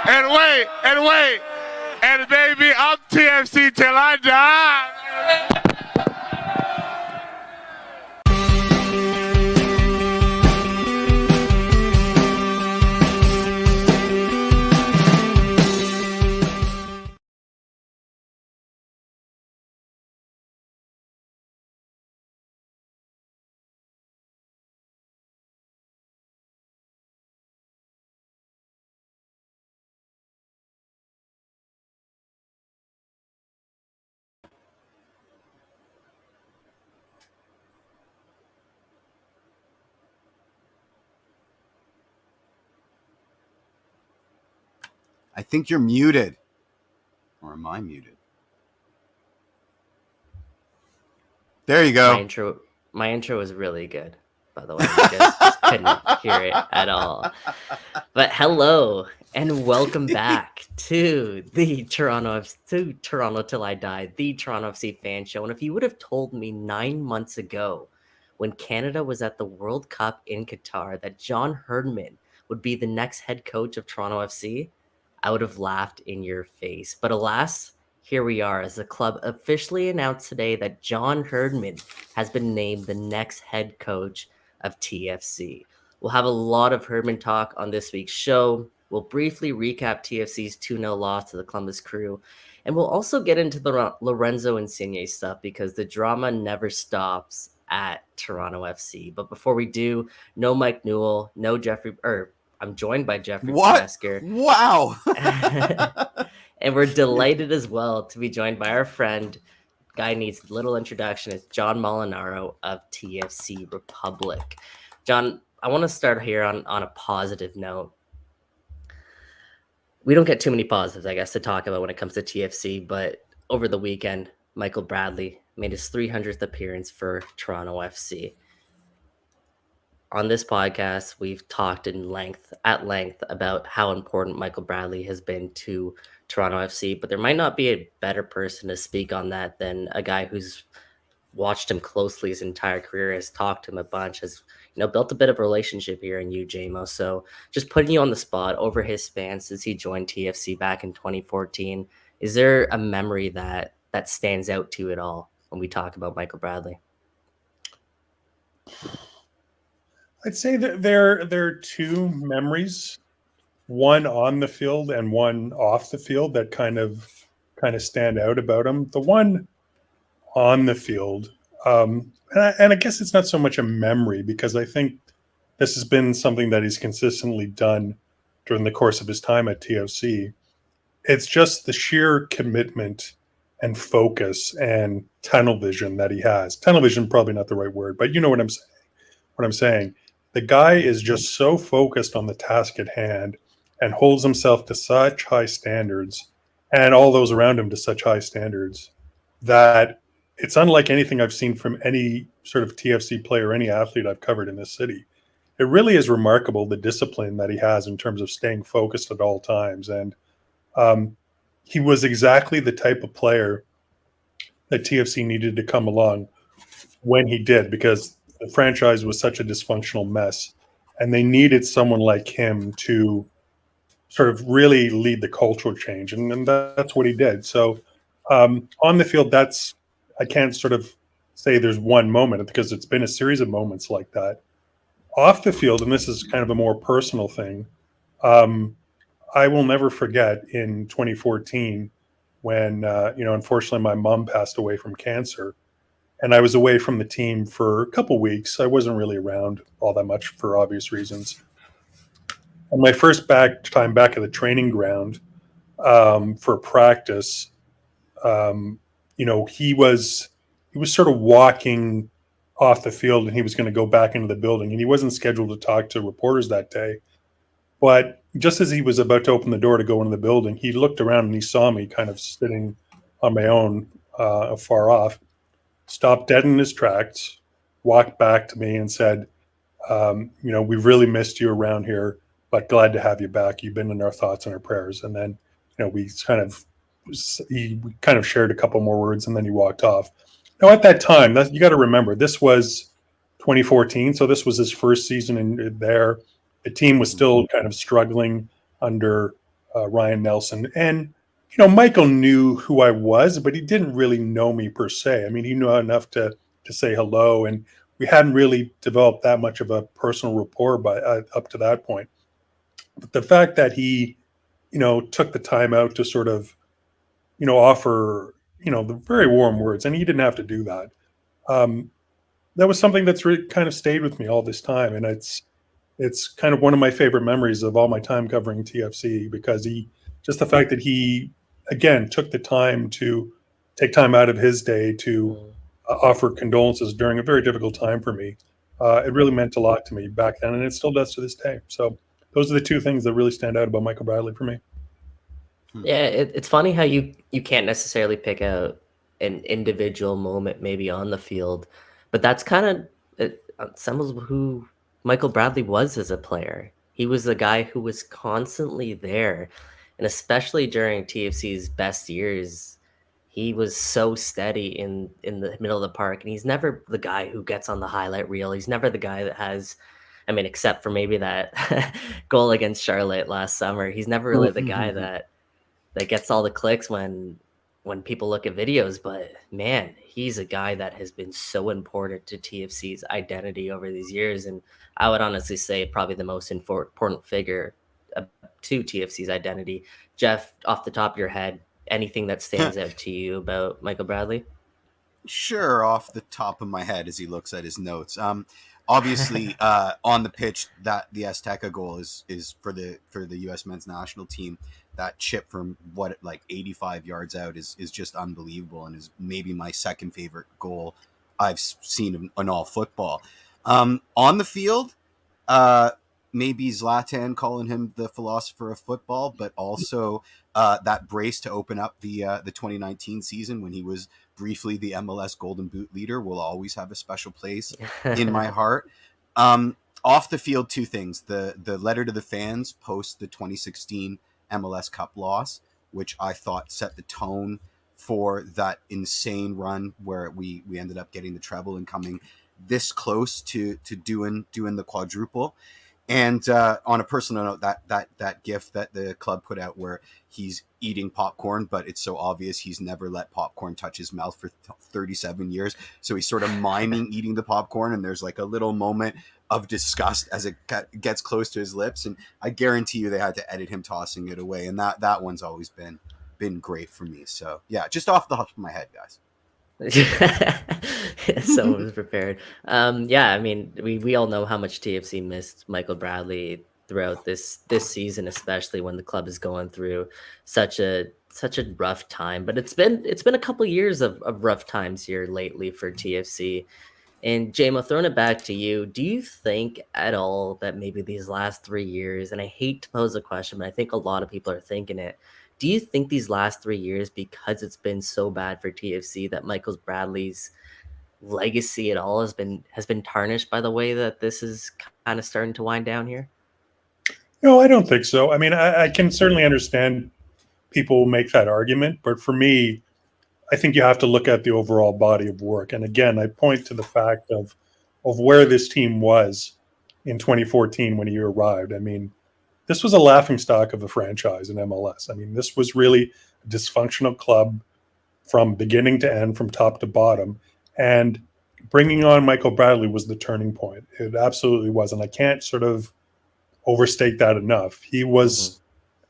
And baby, I'm TFC till I die. I think you're muted. Or am I muted? There you go. My intro was really good, by the way. You guys just couldn't hear it at all. But hello and welcome back to Toronto Till I Die, the Toronto FC fan show. And if you would have told me 9 months ago, when Canada was at the World Cup in Qatar, that John Herdman would be the next head coach of Toronto FC, I would have laughed in your face. But alas, here we are as the club officially announced today that John Herdman has been named the next head coach of TFC. We'll have a lot of Herdman talk on this week's show. We'll briefly recap TFC's 2-0 loss to the Columbus Crew. And we'll also get into the Lorenzo Insigne stuff because the drama never stops at Toronto FC. But before we do, no Mike Newell, no Jeffrey, I'm joined by Jeffrey Mesker. Wow. And we're delighted as well to be joined by our friend, guy needs little introduction, it's John Molinaro of TFC Republic. John, I want to start here on a positive note. We don't get too many positives, I guess, to talk about when it comes to TFC, but over the weekend, Michael Bradley made his 300th appearance for Toronto FC. On this podcast, we've talked at length about how important Michael Bradley has been to Toronto FC, but there might not be a better person to speak on that than a guy who's watched him closely his entire career, has talked to him a bunch, has built a bit of a relationship here in you, JMO. So just putting you on the spot over his span since he joined TFC back in 2014, is there a memory that stands out to you at all when we talk about Michael Bradley? I'd say that there are two memories, one on the field and one off the field, that kind of stand out about him. The one on the field, and I guess it's not so much a memory because I think this has been something that he's consistently done during the course of his time at TFC. It's just the sheer commitment and focus and tunnel vision that he has. Tunnel vision, probably not the right word, but you know what I'm saying. The guy is just so focused on the task at hand and holds himself to such high standards and all those around him to such high standards that it's unlike anything I've seen from any sort of TFC player, any athlete I've covered in this city. It really is remarkable, the discipline that he has in terms of staying focused at all times. And he was exactly the type of player that TFC needed to come along when he did, because the franchise was such a dysfunctional mess, and they needed someone like him to sort of really lead the cultural change, and that's what he did. So on the field, I can't sort of say there's one moment because it's been a series of moments like that. Off the field, and this is kind of a more personal thing, I will never forget in 2014 when unfortunately my mom passed away from cancer. And I was away from the team for a couple weeks. I wasn't really around all that much for obvious reasons. And my first time back at the training ground for practice, he was sort of walking off the field, and he was going to go back into the building. And he wasn't scheduled to talk to reporters that day. But just as he was about to open the door to go into the building, he looked around and he saw me kind of sitting on my own far off. Stopped dead in his tracks, walked back to me and said, we've really missed you around here, but glad to have you back. You've been in our thoughts and our prayers. And then, we kind of shared a couple more words, and then he walked off. Now, at that time, you got to remember, this was 2014. So this was his first season in there. The team was still kind of struggling under Ryan Nelson. And, Michael knew who I was, but he didn't really know me per se. I mean, he knew enough to say hello, and we hadn't really developed that much of a personal rapport up to that point. But the fact that he, took the time out to sort of, offer, the very warm words, and he didn't have to do that. That was something that's really kind of stayed with me all this time, and it's kind of one of my favorite memories of all my time covering TFC, because just the fact that he again took the time to take time out of his day to offer condolences during a very difficult time for me. It really meant a lot to me back then, and it still does to this day. So those are the two things that really stand out about Michael Bradley for me. Yeah, it's funny how you can't necessarily pick out an individual moment maybe on the field, but that's kind of some of who Michael Bradley was as a player. He was the guy who was constantly there, and especially during TFC's best years, he was so steady in the middle of the park, and he's never the guy who gets on the highlight reel. He's never the guy that has, I mean, except for maybe that goal against Charlotte last summer, he's never really the guy that gets all the clicks when people look at videos. But man, he's a guy that has been so important to TFC's identity over these years, and I would honestly say probably the most important figure to TFC's identity. Jeff, off the top of your head, anything that stands out to you about Michael Bradley? Sure, off the top of my head as he looks at his notes. Obviously, on the pitch, that the Azteca goal is for the U.S. men's national team. That chip from 85 yards out is just unbelievable, and is maybe my second favorite goal I've seen in all football. On the field, maybe Zlatan, calling him the philosopher of football, but also that brace to open up the 2019 season when he was briefly the MLS Golden Boot leader will always have a special place in my heart. Off the field, two things: the letter to the fans post the 2016 MLS Cup loss, which I thought set the tone for that insane run where we ended up getting the treble and coming this close to doing the quadruple. And on a personal note, that gif that the club put out where he's eating popcorn, but it's so obvious he's never let popcorn touch his mouth for 37 years. So he's sort of miming eating the popcorn, and there's like a little moment of disgust as it gets close to his lips. And I guarantee you they had to edit him tossing it away. And that one's always been great for me. So yeah, just off the top of my head, guys. Someone was prepared. Yeah, I mean, we all know how much TFC missed Michael Bradley throughout this season, especially when the club is going through such a rough time. But it's been a couple years of rough times here lately for TFC. And JMO, throwing it back to you, do you think at all that maybe these last 3 years, and I hate to pose a question, but I think a lot of people are thinking it, do you think these last 3 years, because it's been so bad for TFC, that Michael Bradley's legacy at all has been tarnished by the way that this is kind of starting to wind down here? No, I don't think so. I mean, I can certainly understand people make that argument, but for me, I think you have to look at the overall body of work. And again, I point to the fact of where this team was in 2014 when he arrived. I mean, this was a laughingstock of a franchise in MLS. I mean, this was really a dysfunctional club from beginning to end, from top to bottom. And bringing on Michael Bradley was the turning point. It absolutely was. And I can't sort of overstate that enough. He was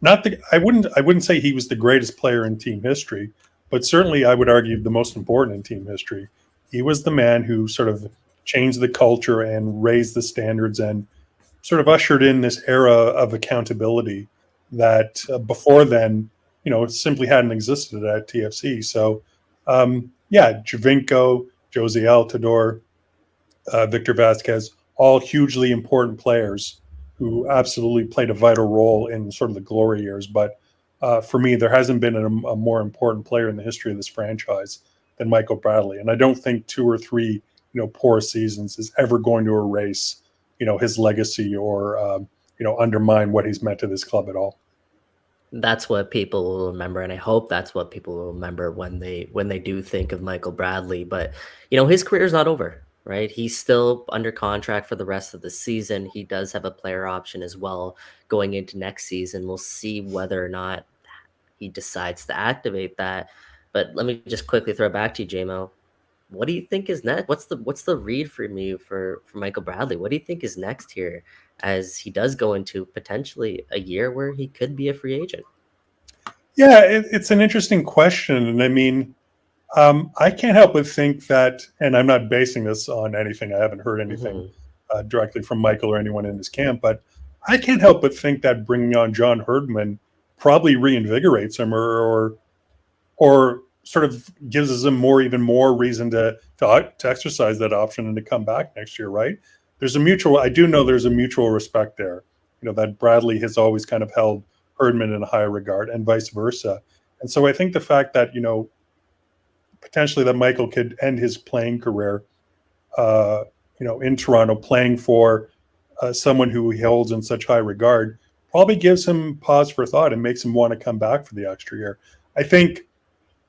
I wouldn't say he was the greatest player in team history, but certainly I would argue the most important in team history. He was the man who sort of changed the culture and raised the standards and sort of ushered in this era of accountability that before then, simply hadn't existed at TFC. So, Javinko, Jose Altidore, Victor Vasquez, all hugely important players who absolutely played a vital role in sort of the glory years. But for me, there hasn't been a more important player in the history of this franchise than Michael Bradley. And I don't think 2 or 3, poor seasons is ever going to erase, his legacy or, undermine what he's meant to this club at all. That's what people will remember, and I hope that's what people will remember when they do think of Michael Bradley. But his career is not over. right? He's still under contract for the rest of the season. He does have a player option as well going into next season. We'll see whether or not he decides to activate that. But let me just quickly throw it back to you, JMO. What do you think is next? What's the read from you for Michael Bradley? What do you think is next here as he does go into potentially a year where he could be a free agent? Yeah, it's an interesting question. And I mean, I can't help but think that, and I'm not basing this on anything. I haven't heard anything directly from Michael or anyone in his camp, but I can't help but think that bringing on John Herdman probably reinvigorates him, or sort of gives him even more reason to exercise that option and to come back next year. Right? I do know there's a mutual respect there. You know, that Bradley has always kind of held Herdman in a high regard, and vice versa. And so I think the fact that, you know, potentially that Michael could end his playing career, you know, in Toronto, playing for someone who he holds in such high regard, probably gives him pause for thought and makes him want to come back for the extra year. I think,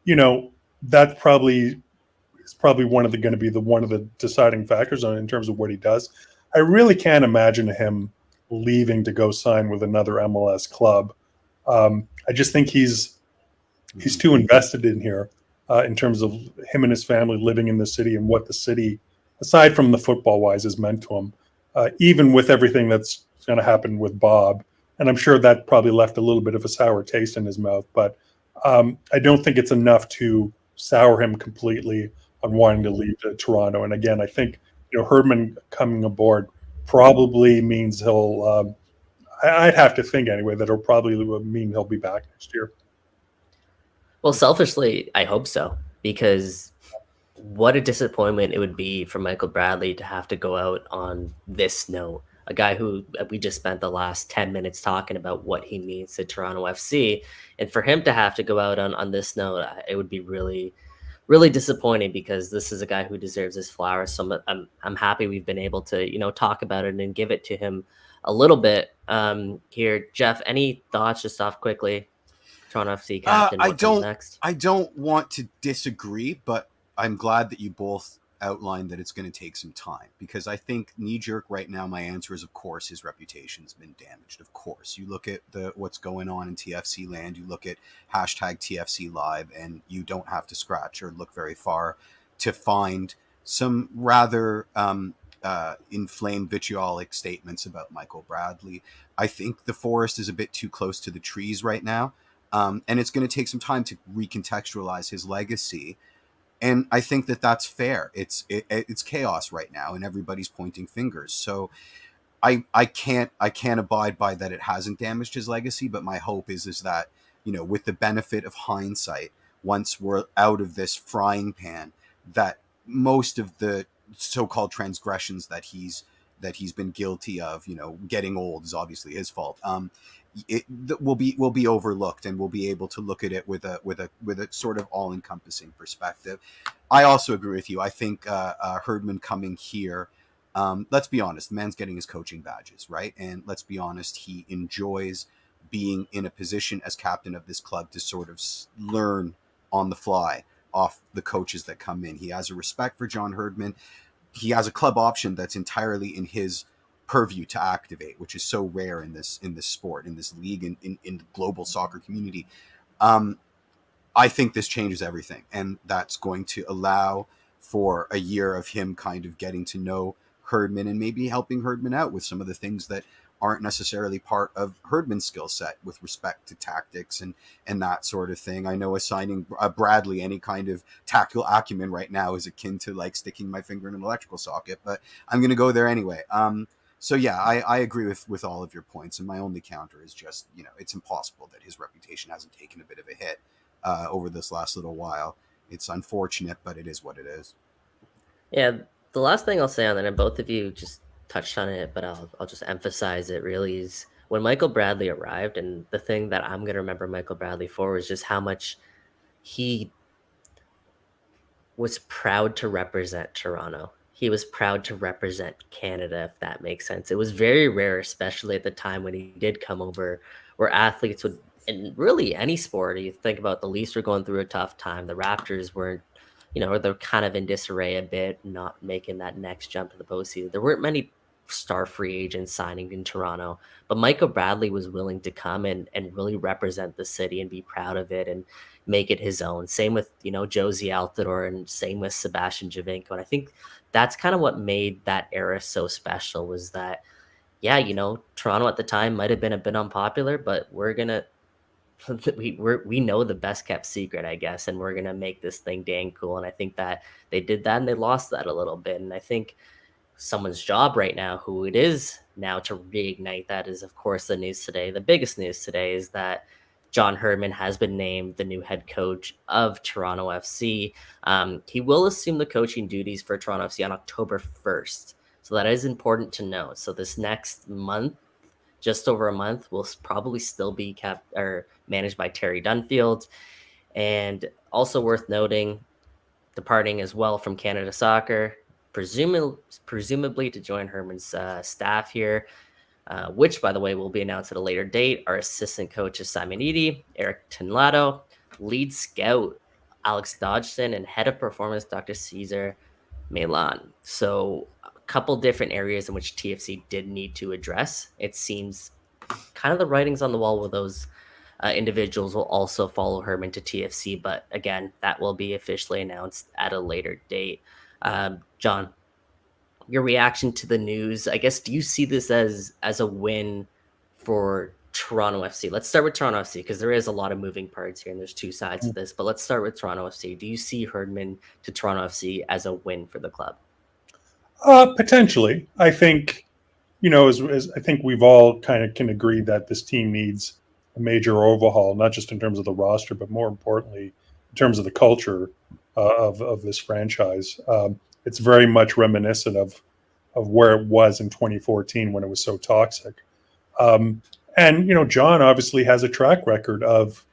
you know, that probably is probably one of the deciding factors in terms of what he does. I really can't imagine him leaving to go sign with another MLS club. I just think he's too invested in here. In terms of him and his family living in the city and what the city, aside from the football wise, has meant to him, even with everything that's going to happen with Bob. And I'm sure that probably left a little bit of a sour taste in his mouth, but I don't think it's enough to sour him completely on wanting to leave to Toronto. And again, I think, you know, Herdman coming aboard probably means I'd have to think anyway, that it'll probably mean he'll be back next year. Well, selfishly, I hope so, because what a disappointment it would be for Michael Bradley to have to go out on this note. A guy who we just spent the last 10 minutes talking about what he means to Toronto FC. And for him to have to go out on this note, it would be really, really disappointing, because this is a guy who deserves his flowers. So I'm happy we've been able to, you know, talk about it and give it to him a little bit here. Jeff, any thoughts just off quickly? Toronto FC captain, what comes next? I don't want to disagree, but I'm glad that you both outlined that it's going to take some time, because I think knee-jerk right now, my answer is, of course, his reputation's been damaged. Of course. You look at what's going on in TFC land, you look at hashtag TFC Live, and you don't have to scratch or look very far to find some rather inflamed vitriolic statements about Michael Bradley. I think the forest is a bit too close to the trees right now. And it's going to take some time to recontextualize his legacy. And I think that that's fair. It's chaos right now, and everybody's pointing fingers. So I can't abide by that it hasn't damaged his legacy. But my hope is that, you know, with the benefit of hindsight, once we're out of this frying pan, that most of the so-called transgressions that he's been guilty of, you know, getting old is obviously his fault. It will be overlooked, and we'll be able to look at it with a sort of all-encompassing perspective. I also agree with you. I think Herdman coming here, let's be honest, the man's getting his coaching badges, right? And let's be honest, he enjoys being in a position as captain of this club to sort of learn on the fly off the coaches that come in. He has a respect for John Herdman. He has a club option that's entirely in his purview to activate, which is so rare in this sport, in this league, in the global soccer community. I think this changes everything, and that's going to allow for a year of him kind of getting to know Herdman and maybe helping Herdman out with some of the things that aren't necessarily part of Herdman's skill set with respect to tactics and that sort of thing. I know assigning Bradley any kind of tactical acumen right now is akin to like sticking my finger in an electrical socket, but I'm going to go there anyway. So yeah, I agree with all of your points, and my only counter is just, you know, it's impossible that his reputation hasn't taken a bit of a hit over this last little while. It's unfortunate, but it is what it is. Yeah, the last thing I'll say on that, and both of you just touched on it, but I'll just emphasize it really, is when Michael Bradley arrived, and the thing that I'm going to remember Michael Bradley for is just how much he was proud to represent Toronto. He was proud to represent Canada, if that makes sense. It was very rare, especially at the time when he did come over, where athletes would, in really any sport, you think about the Leafs were going through a tough time. The Raptors weren't they're kind of in disarray a bit, not making that next jump to the postseason. There weren't many star free agents signing in Toronto, but Michael Bradley was willing to come and really represent the city and be proud of it and make it his own. Same with, Josie Altidore, and same with Sebastian Javinko. And I think that's kind of what made that era so special, was that, yeah, Toronto at the time might have been a bit unpopular, but we know the best kept secret, I guess, and we're gonna make this thing dang cool. And I think that they did that, and they lost that a little bit. And I think someone's job right now, who it is now to reignite that, is of course the news today. The biggest news today is that John Herdman has been named the new head coach of Toronto FC. He will assume the coaching duties for Toronto FC on October 1st. So that is important to know. So this next month, just over a month, will probably still be kept or managed by Terry Dunfield. And also worth noting, departing as well from Canada Soccer, presumably to join Herdman's staff here, which, by the way, will be announced at a later date. Our assistant coach is Simon Eady, Eric Tinlato, lead scout Alex Dodgson, and head of performance Dr. Cesar Milan. So a couple different areas in which TFC did need to address. It seems kind of the writing's on the wall where those individuals will also follow Herdman to TFC. But again, that will be officially announced at a later date. John, your reaction to the news, I guess, do you see this as a win for Toronto FC? Let's start with Toronto FC, because there is a lot of moving parts here and there's two sides to this, but let's start with Toronto FC. Do you see Herdman to Toronto FC as a win for the club? Potentially. I think, as I think we've all kind of can agree that this team needs a major overhaul, not just in terms of the roster, but more importantly, in terms of the culture of this franchise. It's very much reminiscent of where it was in 2014 when it was so toxic. And John obviously has a track record of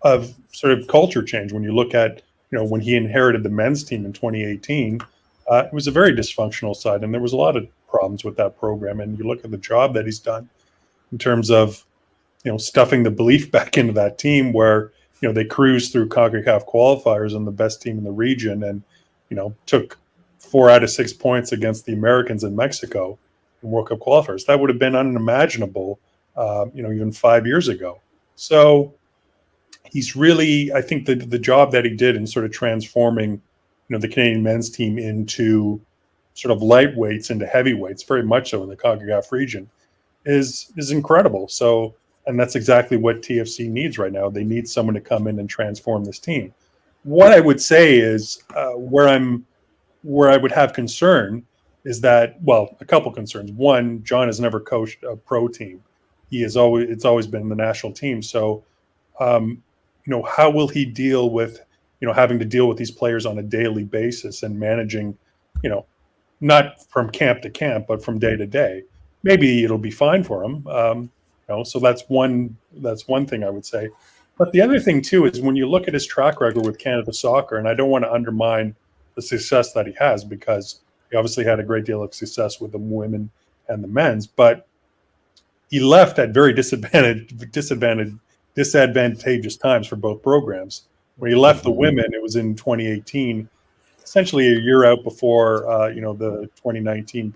sort of culture change. When you look at, when he inherited the men's team in 2018, it was a very dysfunctional side, and there was a lot of problems with that program. And you look at the job that he's done in terms of, stuffing the belief back into that team, where, they cruised through CONCACAF qualifiers and the best team in the region, and, took 4 out of 6 points against the Americans in Mexico in World Cup qualifiers. That would have been unimaginable, even 5 years ago. So he's really, I think the job that he did in sort of transforming, the Canadian men's team into sort of lightweights into heavyweights, very much so in the CONCACAF region, is incredible. So, and that's exactly what TFC needs right now. They need someone to come in and transform this team. What I would say is where I would have concern is that, well, a couple concerns. One, John has never coached a pro team. It's always been the national team. So, how will he deal with, having to deal with these players on a daily basis and managing, not from camp to camp, but from day to day? Maybe it'll be fine for him. So that's one thing I would say. But the other thing too is when you look at his track record with Canada Soccer, and I don't want to undermine the success that he has, because he obviously had a great deal of success with the women and the men's, but he left at very disadvantageous times for both programs. When he left the women, it was in 2018, essentially a year out before the 2019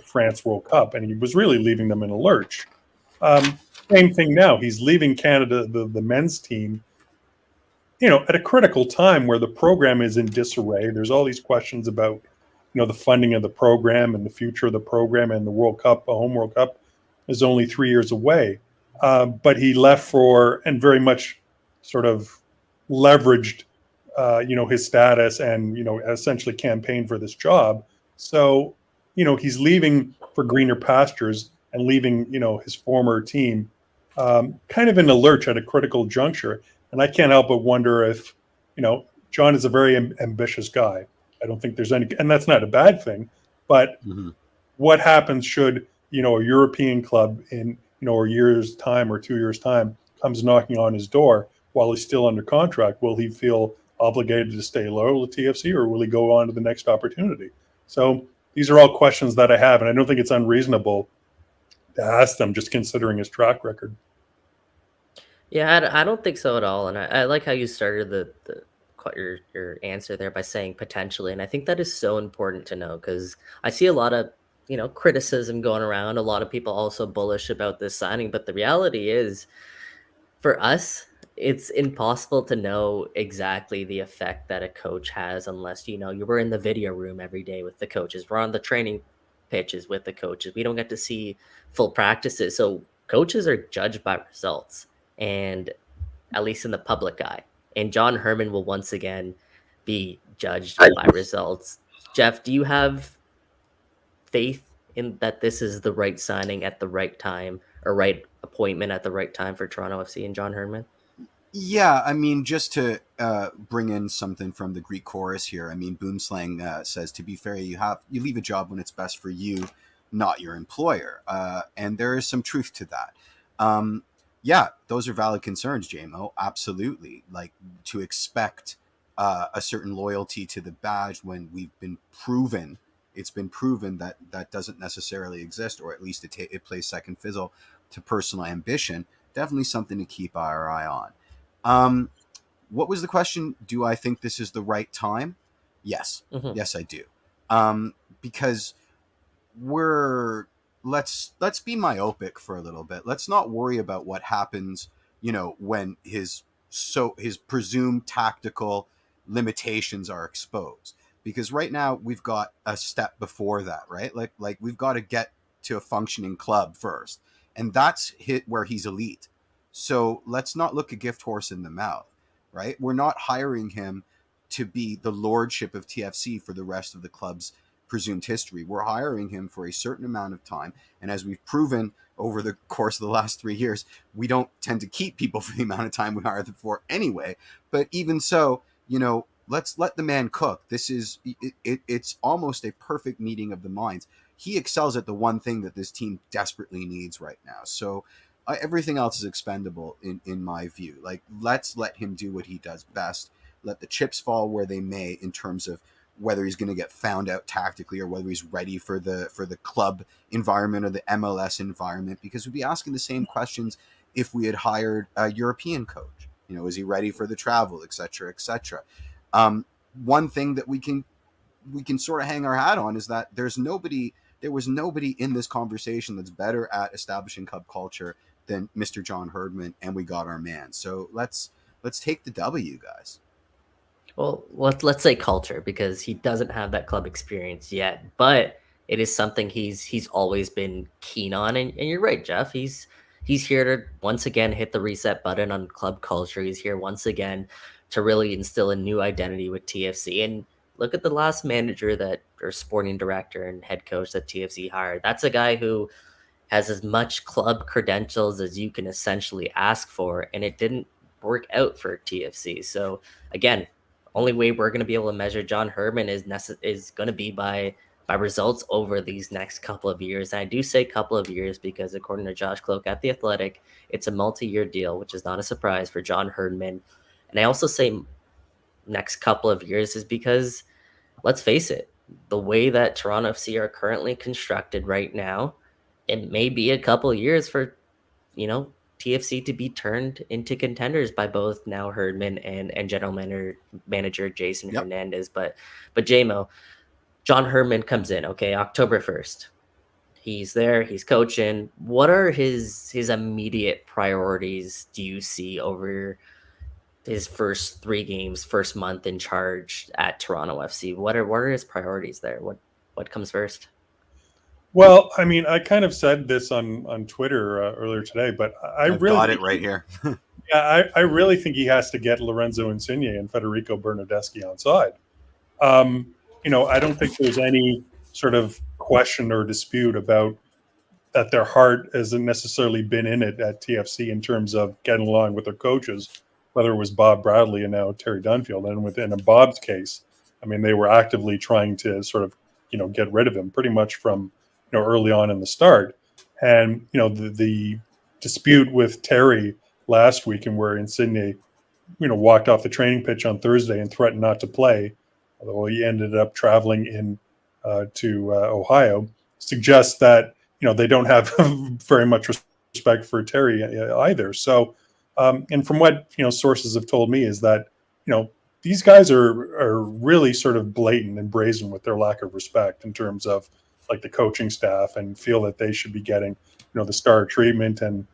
France World Cup, and he was really leaving them in a lurch. Same thing now. He's leaving Canada, the men's team, at a critical time where the program is in disarray. There's all these questions about, the funding of the program and the future of the program, and the World Cup, a home World Cup, is only 3 years away. But he left and very much sort of leveraged, his status and, essentially campaigned for this job. So, he's leaving for greener pastures and leaving, his former team kind of in a lurch at a critical juncture. And I can't help but wonder if, John is a very ambitious guy. I don't think there's any, and that's not a bad thing, but what happens should, a European club in, a year's time or 2 years' time comes knocking on his door while he's still under contract? Will he feel obligated to stay loyal to TFC, or will he go on to the next opportunity? So these are all questions that I have, and I don't think it's unreasonable to ask them, just considering his track record. Yeah, I don't think so at all. And I like how you started the your answer there by saying potentially, and I think that is so important to know because I see a lot of criticism going around. A lot of people also bullish about this signing, but the reality is, for us, it's impossible to know exactly the effect that a coach has unless you were in the video room every day with the coaches. We're on the training pitches with the coaches. We don't get to see full practices, so coaches are judged by results, and at least in the public eye. And John Herdman will once again be judged by results. Jeff, do you have faith in that this is the right signing at the right time or right appointment at the right time for Toronto FC and John Herdman? Yeah, I mean, just to bring in something from the Greek chorus here. I mean, Boomslang says, "To be fair, you leave a job when it's best for you, not your employer," and there is some truth to that. Yeah, those are valid concerns, JMO. Absolutely, like to expect a certain loyalty to the badge when it's been proven that that doesn't necessarily exist, or at least it plays second fiddle to personal ambition. Definitely something to keep our eye on. What was the question? Do I think this is the right time? Yes. Mhm. Yes, I do. Because let's be myopic for a little bit. Let's not worry about what happens, when his presumed tactical limitations are exposed. Because right now we've got a step before that, right? Like we've got to get to a functioning club first. And that's where he's elite. So let's not look a gift horse in the mouth, right? We're not hiring him to be the lordship of TFC for the rest of the club's presumed history. We're hiring him for a certain amount of time. And as we've proven over the course of the last 3 years, we don't tend to keep people for the amount of time we hire them for anyway. But even so, let's let the man cook. It's almost a perfect meeting of the minds. He excels at the one thing that this team desperately needs right now. So everything else is expendable in my view. Like, let's let him do what he does best. Let the chips fall where they may in terms of whether he's going to get found out tactically or whether he's ready for the club environment or the MLS environment, because we'd be asking the same questions if we had hired a European coach. Is he ready for the travel, et cetera, et cetera. One thing that we can sort of hang our hat on is that there was nobody in this conversation that's better at establishing club culture than Mr. John Herdman, and we got our man. So let's take the W, guys. Well, let's say culture, because he doesn't have that club experience yet, but it is something he's always been keen on. And you're right, Jeff. He's here to once again hit the reset button on club culture. He's here once again to really instill a new identity with TFC. And look at the last manager or sporting director and head coach that TFC hired. That's a guy who has as much club credentials as you can essentially ask for, and it didn't work out for TFC. So again, only way we're going to be able to measure John Herdman is going to be by results over these next couple of years. And I do say couple of years because according to Josh Cloak at The Athletic, it's a multi-year deal, which is not a surprise for John Herdman. And I also say next couple of years is because, let's face it, the way that Toronto FC are currently constructed right now, it may be a couple of years for, TFC to be turned into contenders by both now Herdman and general manager Jason Hernandez. But JMO, John Herdman comes in, okay, October 1st. He's there, he's coaching. What are his immediate priorities do you see over his first 3 games, first month in charge at Toronto FC? What are his priorities there? What comes first? Well, I mean, I kind of said this on Twitter earlier today, but I've got it right here. Yeah, I really think he has to get Lorenzo Insigne and Federico Bernardeschi on side. I don't think there's any sort of question or dispute about that their heart hasn't necessarily been in it at TFC in terms of getting along with their coaches, whether it was Bob Bradley and now Terry Dunfield. And within Bob's case, I mean, they were actively trying to sort of, get rid of him pretty much from, early on in the start. And, the dispute with Terry last week and where Insigne, walked off the training pitch on Thursday and threatened not to play, although he ended up traveling in to Ohio, suggests that, they don't have very much respect for Terry either. So, and from what, sources have told me is that, these guys are really sort of blatant and brazen with their lack of respect in terms of like the coaching staff, and feel that they should be getting, the star treatment, and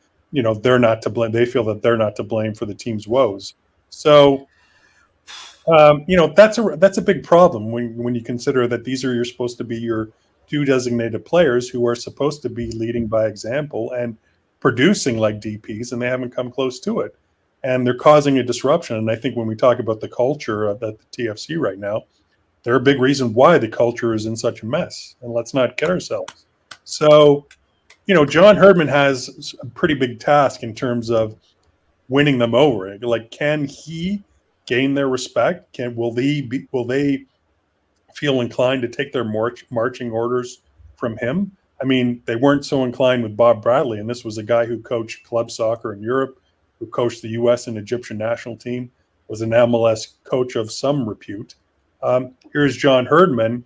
they're not to blame. They feel that they're not to blame for the team's woes. So that's a big problem when you consider that these are supposed to be your two designated players who are supposed to be leading by example and producing like DPs, and they haven't come close to it, and they're causing a disruption. And I think when we talk about the culture at the TFC right now, they're a big reason why the culture is in such a mess. And let's not kid ourselves. So, John Herdman has a pretty big task in terms of winning them over. Like, can he gain their respect? Will they feel inclined to take their marching orders from him? I mean, they weren't so inclined with Bob Bradley, and this was a guy who coached club soccer in Europe, who coached the U.S. and Egyptian national team, was an MLS coach of some repute. Here's John Herdman,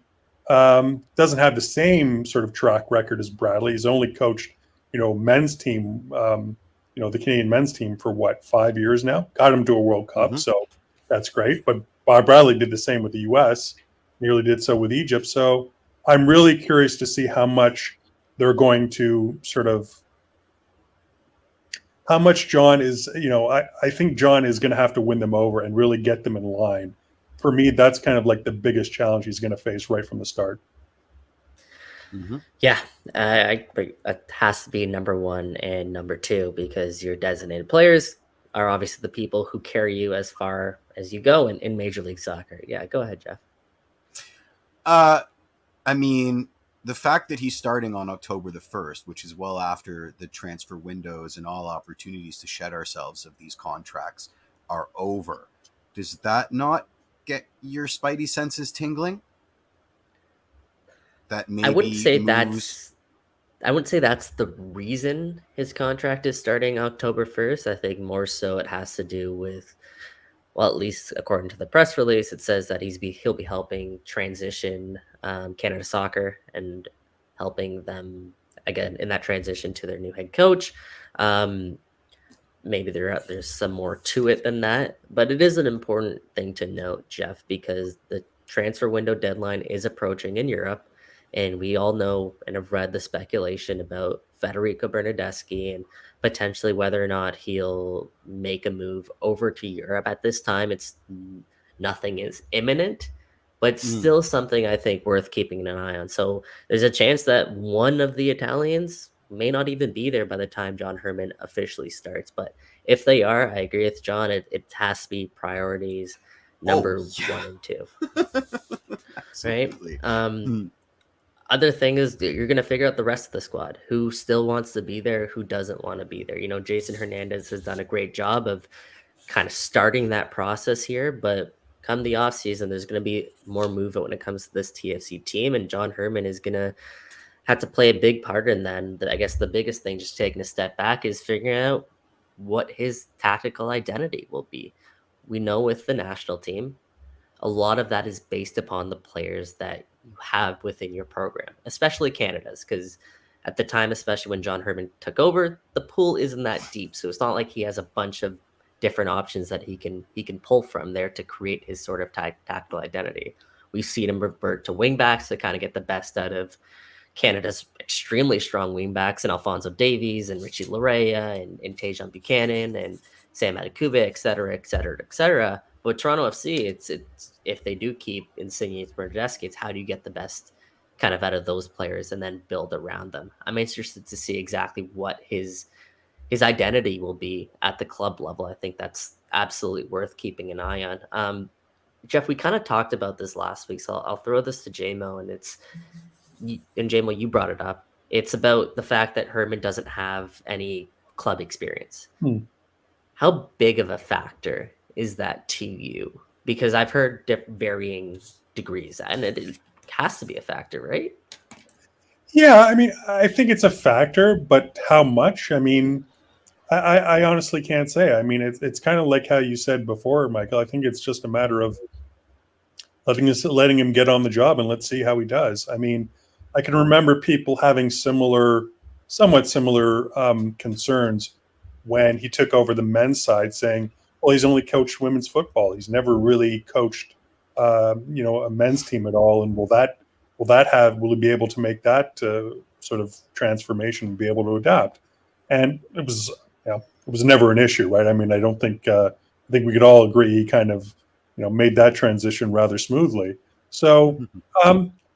doesn't have the same sort of track record as Bradley. He's only coached, men's team, the Canadian men's team for 5 years now. Got him to a World Cup, so that's great. But Bob Bradley did the same with the U.S., nearly did so with Egypt. So I'm really curious to see how much they're going to how much John is, I think John is going to have to win them over and really get them in line. For me, that's kind of like the biggest challenge he's going to face right from the start. Mm-hmm. Yeah, it has to be number one and number two, because your designated players are obviously the people who carry you as far as you go in Major League Soccer. Yeah, go ahead, Jeff. I mean, the fact that he's starting on October the 1st, which is well after the transfer windows and all opportunities to shed ourselves of these contracts are over, does that not get your spidey senses tingling? That maybe I wouldn't say that's the reason his contract is starting October 1st. I think more so it has to do with, well, at least according to the press release, it says that he'll be helping transition Canada Soccer and helping them again in that transition to their new head coach. Maybe there's some more to it than that, but it is an important thing to note, Jeff, because the transfer window deadline is approaching in Europe, and we all know and have read the speculation about Federico Bernardeschi and potentially whether or not he'll make a move over to Europe. At this time, nothing is imminent, but still something I think worth keeping an eye on. So there's a chance that one of the Italians may not even be there by the time John Herdman officially starts. But if they are, I agree with John. It has to be priorities number 1 and 2. Right? Other thing is you're going to figure out the rest of the squad, who still wants to be there, who doesn't want to be there. Jason Hernandez has done a great job of kind of starting that process here, but come the offseason, there's going to be more movement when it comes to this TFC team, and John Herdman is going to have to play a big part in that. And I guess the biggest thing, just taking a step back, is figuring out what his tactical identity will be. We know with the national team, a lot of that is based upon the players that you have within your program, especially Canada's, because at the time, especially when John Herdman took over, the pool isn't that deep. So it's not like he has a bunch of different options that he can pull from there to create his sort of tactical identity. We've seen him revert to wingbacks to kind of get the best out of Canada's extremely strong wingbacks, and Alphonso Davies and Richie Larea and Tejan Buchanan and Sam Adekugbe, et cetera, et cetera, et cetera. But Toronto FC, it's if they do keep Insigne and Bernardeschi, it's how do you get the best kind of out of those players and then build around them. I'm interested to see exactly what his identity will be at the club level. I think that's absolutely worth keeping an eye on. Jeff, we kind of talked about this last week, so I'll throw this to JMO, and JMO, you brought it up. It's about the fact that Herdman doesn't have any club experience. How big of a factor is that to you? Because I've heard varying degrees, and it has to be a factor, right? Yeah, I mean, I think it's a factor, but how much? I mean, I honestly can't say. I mean, it's kind of like how you said before, Michael. I think it's just a matter of letting him get on the job and let's see how he does. I mean, I can remember people having somewhat similar concerns when he took over the men's side, saying, Well, he's only coached women's football. He's never really coached, a men's team at all. And will he be able to make that sort of transformation and be able to adapt? And it was never an issue, right? I mean, I don't think I think we could all agree he kind of made that transition rather smoothly. So,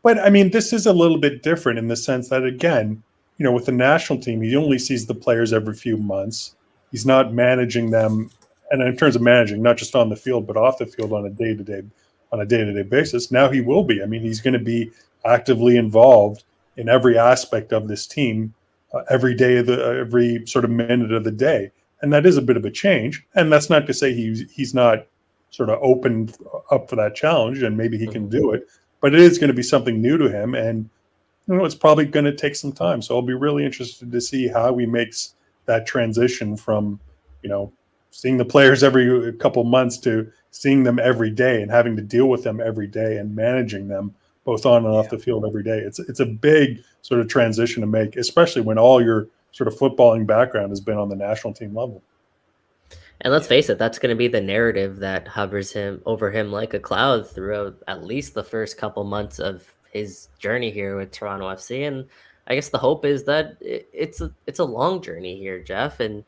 but I mean, this is a little bit different in the sense that, again, with the national team, he only sees the players every few months. He's not managing them, and in terms of managing, not just on the field but off the field on a day-to-day basis. Now he will be. I mean, he's going to be actively involved in every aspect of this team, every day of every sort of minute of the day, and that is a bit of a change. And that's not to say he's not sort of open up for that challenge, and maybe he can do it. But it is going to be something new to him, and it's probably going to take some time. So I'll be really interested to see how he makes that transition from, seeing the players every couple months to seeing them every day and having to deal with them every day and managing them both on and off the field every day. It's a big sort of transition to make, especially when all your sort of footballing background has been on the national team level. And let's face it, that's going to be the narrative that hovers over him like a cloud throughout at least the first couple months of his journey here with Toronto FC. And I guess the hope is that it's a long journey here, Jeff. And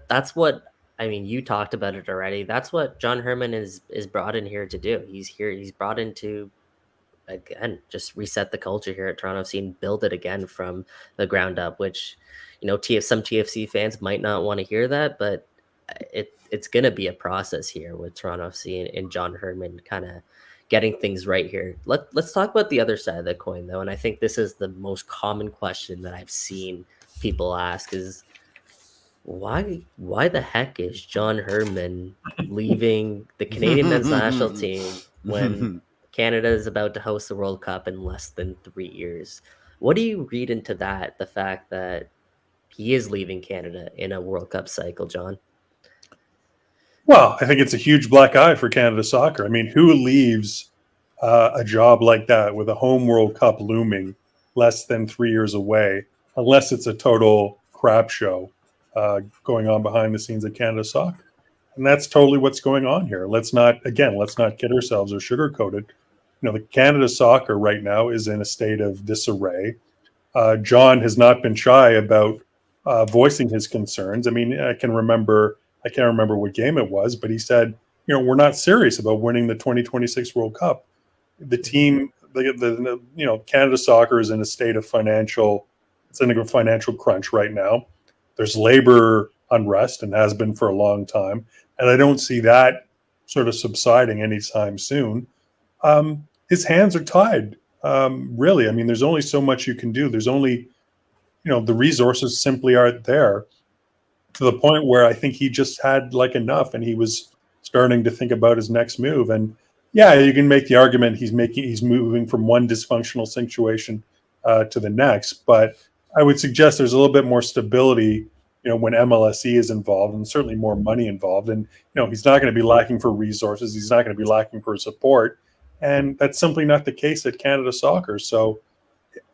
that's what, I mean, you talked about it already. That's what John Herdman is brought in here to do. He's brought in to, again, just reset the culture here at Toronto FC and build it again from the ground up, which, some TFC fans might not want to hear that, but it's going to be a process here with Toronto FC and John Herdman kind of getting things right here. Let's talk about the other side of the coin, though. And I think this is the most common question that I've seen people ask is, why the heck is John Herdman leaving the Canadian men's national team when Canada is about to host the World Cup in less than 3 years? What do you read into that, the fact that he is leaving Canada in a World Cup cycle, John? Well, I think it's a huge black eye for Canada soccer. I mean, who leaves a job like that with a home World Cup looming less than 3 years away, unless it's a total crap show going on behind the scenes at Canada soccer? And that's totally what's going on here. Let's not kid ourselves or sugarcoat it. The Canada soccer right now is in a state of disarray. John has not been shy about voicing his concerns. I mean, I can't remember what game it was, but he said, we're not serious about winning the 2026 World Cup. The team, Canada soccer is in a state of financial crunch right now. There's labor unrest and has been for a long time. And I don't see that sort of subsiding anytime soon. His hands are tied, really. I mean, there's only so much you can do. There's only, the resources simply aren't there, to the point where I think he just had enough, and he was starting to think about his next move. And yeah, you can make the argument he's moving from one dysfunctional situation to the next, but I would suggest there's a little bit more stability, when MLSE is involved, and certainly more money involved. And he's not going to be lacking for resources. He's not going to be lacking for support, and that's simply not the case at Canada Soccer. So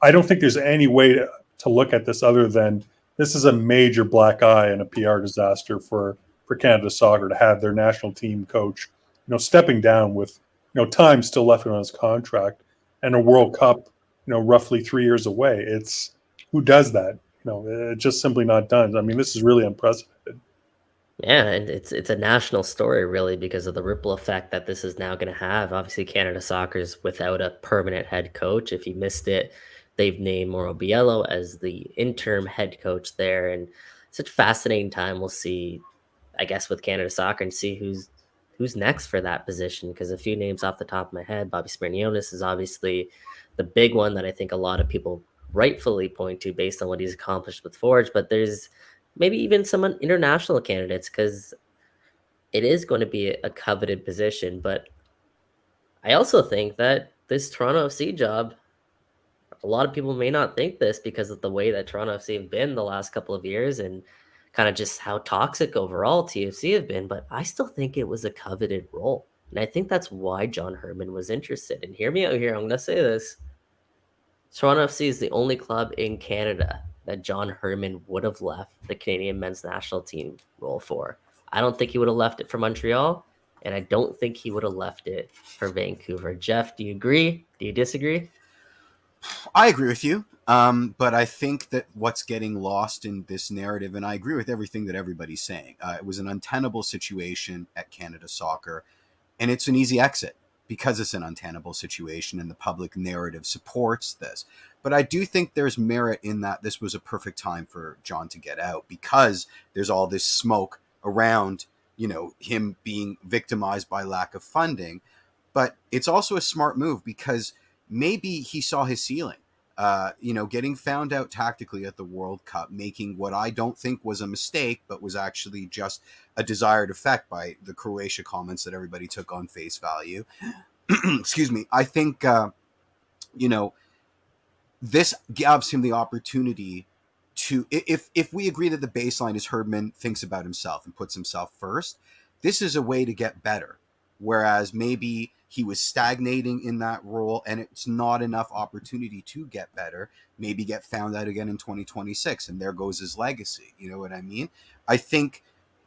I don't think there's any way to look at this other than this is a major black eye and a PR disaster for Canada Soccer to have their national team coach, stepping down with, time still left on his contract and a World Cup, roughly 3 years away. Who does that? It's just simply not done. I mean, this is really unprecedented. Yeah, and it's a national story, really, because of the ripple effect that this is now going to have. Obviously, Canada Soccer is without a permanent head coach. If you missed it, they've named Mauro Biello as the interim head coach there, and such a fascinating time. We'll see, I guess, with Canada Soccer and see who's next for that position, because a few names off the top of my head, Bobby Smirnionis is obviously the big one that I think a lot of people rightfully point to based on what he's accomplished with Forge, but there's maybe even some international candidates, because it is going to be a coveted position. But I also think that this Toronto FC job, a lot of people may not think this because of the way that Toronto FC have been the last couple of years and kind of just how toxic overall TFC have been, but I still think it was a coveted role. And I think that's why John Herdman was interested. And hear me out here, I'm going to say this. Toronto FC is the only club in Canada that John Herdman would have left the Canadian men's national team role for. I don't think he would have left it for Montreal, and I don't think he would have left it for Vancouver. Jeff, do you agree? Do you disagree? I agree with you. But I think that what's getting lost in this narrative, and I agree with everything that everybody's saying, it was an untenable situation at Canada Soccer, and it's an easy exit because it's an untenable situation and the public narrative supports this. But I do think there's merit in that this was a perfect time for John to get out because there's all this smoke around, him being victimized by lack of funding. But it's also a smart move because maybe he saw his ceiling. Getting found out tactically at the World Cup, making what I don't think was a mistake, but was actually just a desired effect by the Croatia comments that everybody took on face value. Excuse me. I think, this gives him the opportunity to, if we agree that the baseline is Herdman thinks about himself and puts himself first, this is a way to get better. Whereas maybe he was stagnating in that role and it's not enough opportunity to get better, maybe get found out again in 2026 and there goes his legacy. You know what I mean? I think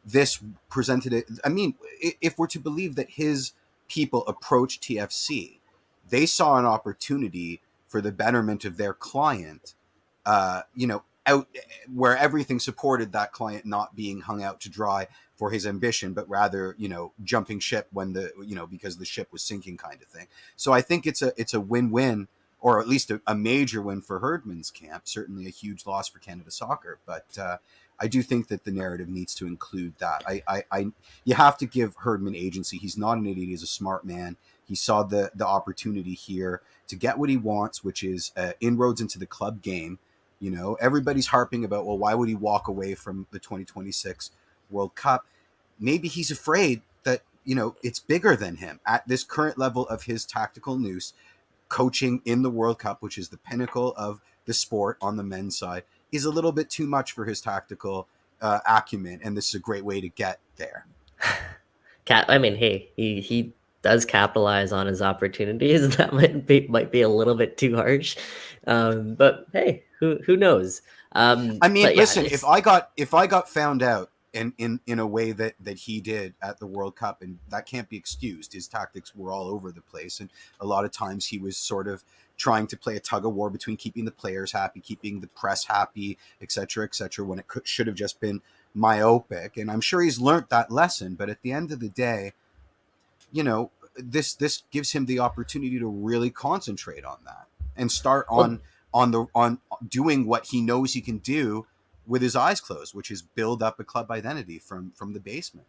this presented it. I mean, if we're to believe that his people approached TFC, they saw an opportunity for the betterment of their client, out where everything supported that client not being hung out to dry for his ambition, but rather, jumping ship when because the ship was sinking kind of thing. So I think it's a win-win, or at least a major win for Herdman's camp, certainly a huge loss for Canada Soccer. But I do think that the narrative needs to include that. You have to give Herdman agency. He's not an idiot. He's a smart man. He saw the opportunity here to get what he wants, which is inroads into the club game. Everybody's harping about, well, why would he walk away from the 2026 World Cup? Maybe he's afraid that, it's bigger than him at this current level of his tactical nous. Coaching in the World Cup, which is the pinnacle of the sport on the men's side, is a little bit too much for his tactical acumen. And this is a great way to get there. Hey, he does capitalize on his opportunities. That might be a little bit too harsh. But hey, who knows? Listen, if I got found out in a way that he did at the World Cup, and that can't be excused. His tactics were all over the place, and a lot of times he was sort of trying to play a tug of war between keeping the players happy, keeping the press happy, etc., when it should have just been myopic. And I'm sure he's learned that lesson. But at the end of the day, this gives him the opportunity to really concentrate on that and start on doing what he knows he can do with his eyes closed, which is build up a club identity from the basement.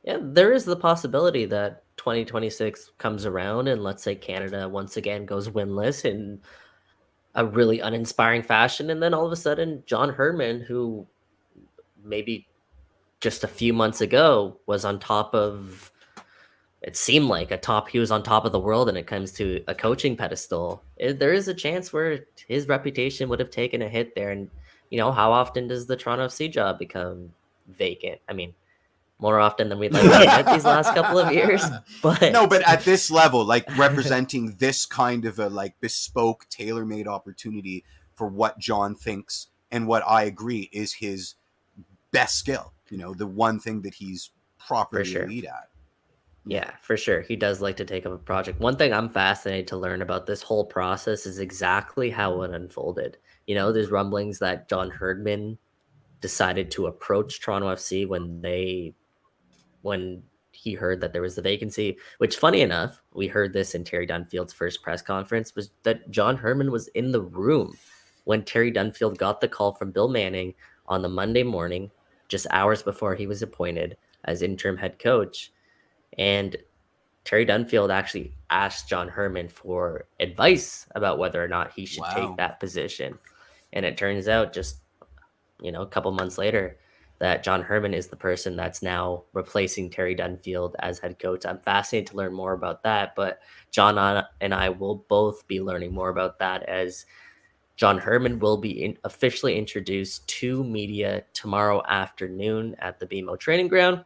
Yeah, there is the possibility that 2026 comes around and let's say Canada once again goes winless in a really uninspiring fashion. And then all of a sudden, John Herdman, who maybe just a few months ago was on top of, it seemed like he was on top of the world when it comes to a coaching pedestal. There is a chance where his reputation would have taken a hit there. And, how often does the Toronto FC job become vacant? I mean, more often than we'd like to admit these last couple of years. But at this level, like representing this kind of a bespoke, tailor-made opportunity for what John thinks and what I agree is his best skill. The one thing that he's properly elite at. Yeah, for sure. He does like to take up a project. One thing I'm fascinated to learn about this whole process is exactly how it unfolded. There's rumblings that John Herdman decided to approach Toronto FC when he heard that there was the vacancy, which funny enough, we heard this in Terry Dunfield's first press conference, was that John Herdman was in the room when Terry Dunfield got the call from Bill Manning on the Monday morning, just hours before he was appointed as interim head coach. And Terry Dunfield actually asked John Herdman for advice about whether or not he should take that position. And it turns out just, a couple months later that John Herdman is the person that's now replacing Terry Dunfield as head coach. I'm fascinated to learn more about that, but John and I will both be learning more about that as John Herdman will be officially introduced to media tomorrow afternoon at the BMO training ground.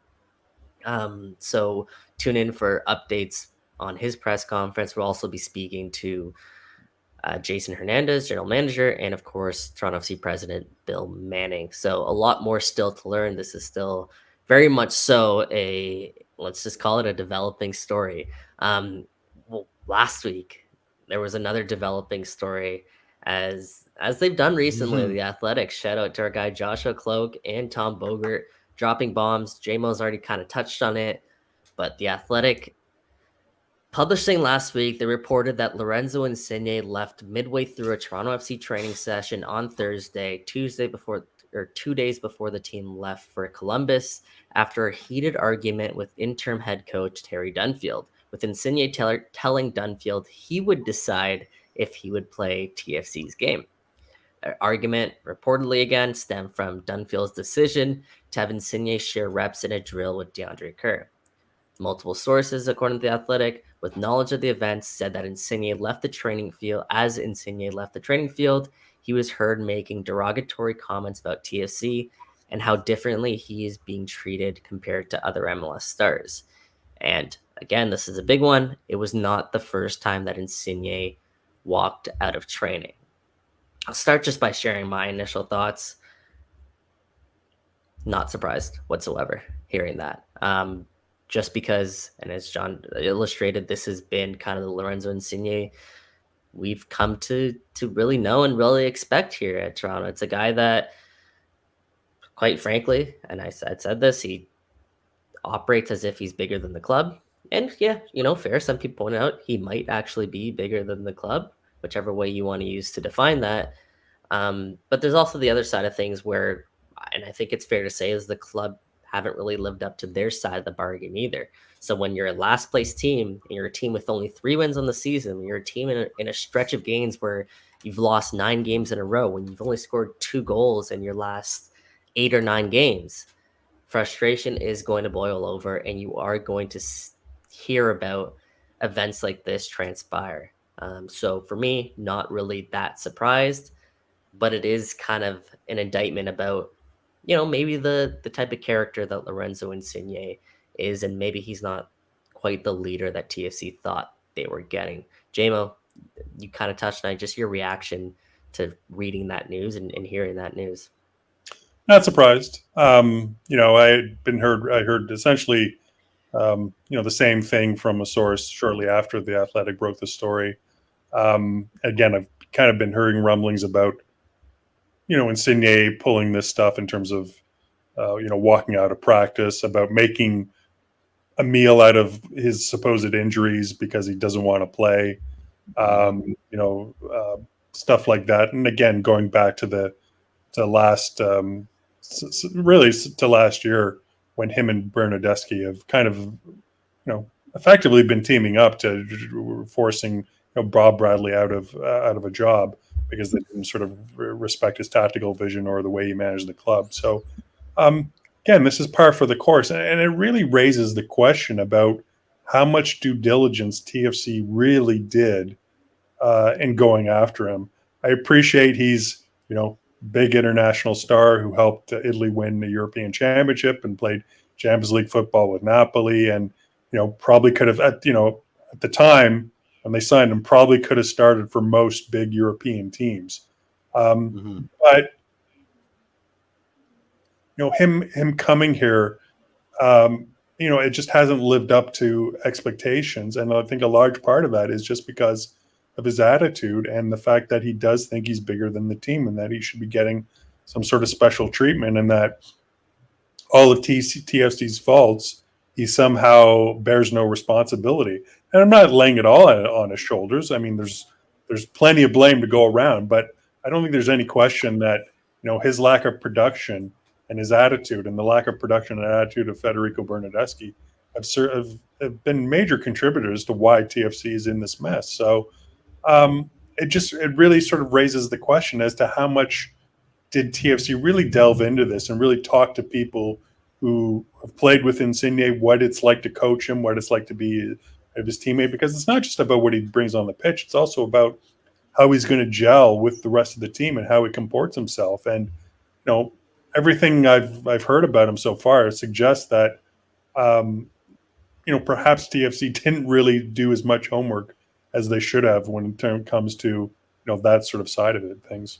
So tune in for updates on his press conference. We'll also be speaking to Jason Hernandez, general manager, and of course, Toronto FC president Bill Manning. So a lot more still to learn. This is still very much so let's just call it a developing story. Well, last week there was another developing story as they've done recently. Mhm. The Athletics, shout out to our guy Joshua Cloak and Tom Bogert dropping bombs. JMO's already kind of touched on it, but the Athletic publishing last week, they reported that Lorenzo Insigne left midway through a Toronto FC training session on Thursday, 2 days before the team left for Columbus after a heated argument with interim head coach Terry Dunfield, with Insigne telling Dunfield he would decide if he would play TFC's game. The argument reportedly again stemmed from Dunfield's decision to have Insigne share reps in a drill with DeAndre Kerr. Multiple sources, according to The Athletic, with knowledge of the events, said that Insigne left the training field. As Insigne left the training field, he was heard making derogatory comments about TFC and how differently he is being treated compared to other MLS stars. And again, this is a big one. It was not the first time that Insigne walked out of training. I'll start just by sharing my initial thoughts. Not surprised whatsoever hearing that. Just because, and as John illustrated, this has been kind of the Lorenzo Insigne we've come to really know and really expect here at Toronto. It's a guy that, quite frankly, and I said this, he operates as if he's bigger than the club. And yeah, fair. Some people point out he might actually be bigger than the club, whichever way you want to use to define that. But there's also the other side of things where, and I think it's fair to say, is the club haven't really lived up to their side of the bargain either. So when you're a last place team and you're a team with only 3 wins on the season, you're a team in a stretch of games where you've lost 9 games in a row, when you've only scored 2 goals in your last 8 or 9 games, frustration is going to boil over, and you are going to hear about events like this transpire. So for me, not really that surprised, but it is kind of an indictment about, maybe the type of character that Lorenzo Insigne is, and maybe he's not quite the leader that TFC thought they were getting. JMO, you kind of touched on it, just your reaction to reading that news and hearing that news. Not surprised. I heard essentially, the same thing from a source shortly after the Athletic broke the story. Again, I've kind of been hearing rumblings about, Insigne pulling this stuff in terms of, walking out of practice, about making a meal out of his supposed injuries because he doesn't want to play, stuff like that. And again, going back to last, really to last year, when him and Bernardeschi have kind of, effectively been teaming up to forcing Bob Bradley out of a job because they didn't sort of respect his tactical vision or the way he managed the club. So, again, this is par for the course, and it really raises the question about how much due diligence TFC really did in going after him. I appreciate he's, big international star who helped Italy win the European Championship and played Champions League football with Napoli, and probably could have at the time when they signed him, probably could have started for most big European teams. But him coming here, it just hasn't lived up to expectations, and I think a large part of that is just because of his attitude and the fact that he does think he's bigger than the team and that he should be getting some sort of special treatment, and that all of TFC's faults, he somehow bears no responsibility. And I'm not laying it all on his shoulders. I mean, there's plenty of blame to go around, but I don't think there's any question that, his lack of production and his attitude, and the lack of production and attitude of Federico Bernardeschi have been major contributors to why TFC is in this mess. So, it really sort of raises the question as to how much did TFC really delve into this and really talk to people who have played with Insigne, what it's like to coach him, what it's like to be his teammate, because it's not just about what he brings on the pitch. It's also about how he's going to gel with the rest of the team and how he comports himself. And, everything I've heard about him so far suggests that, perhaps TFC didn't really do as much homework as they should have when it comes to, that sort of side of it, things.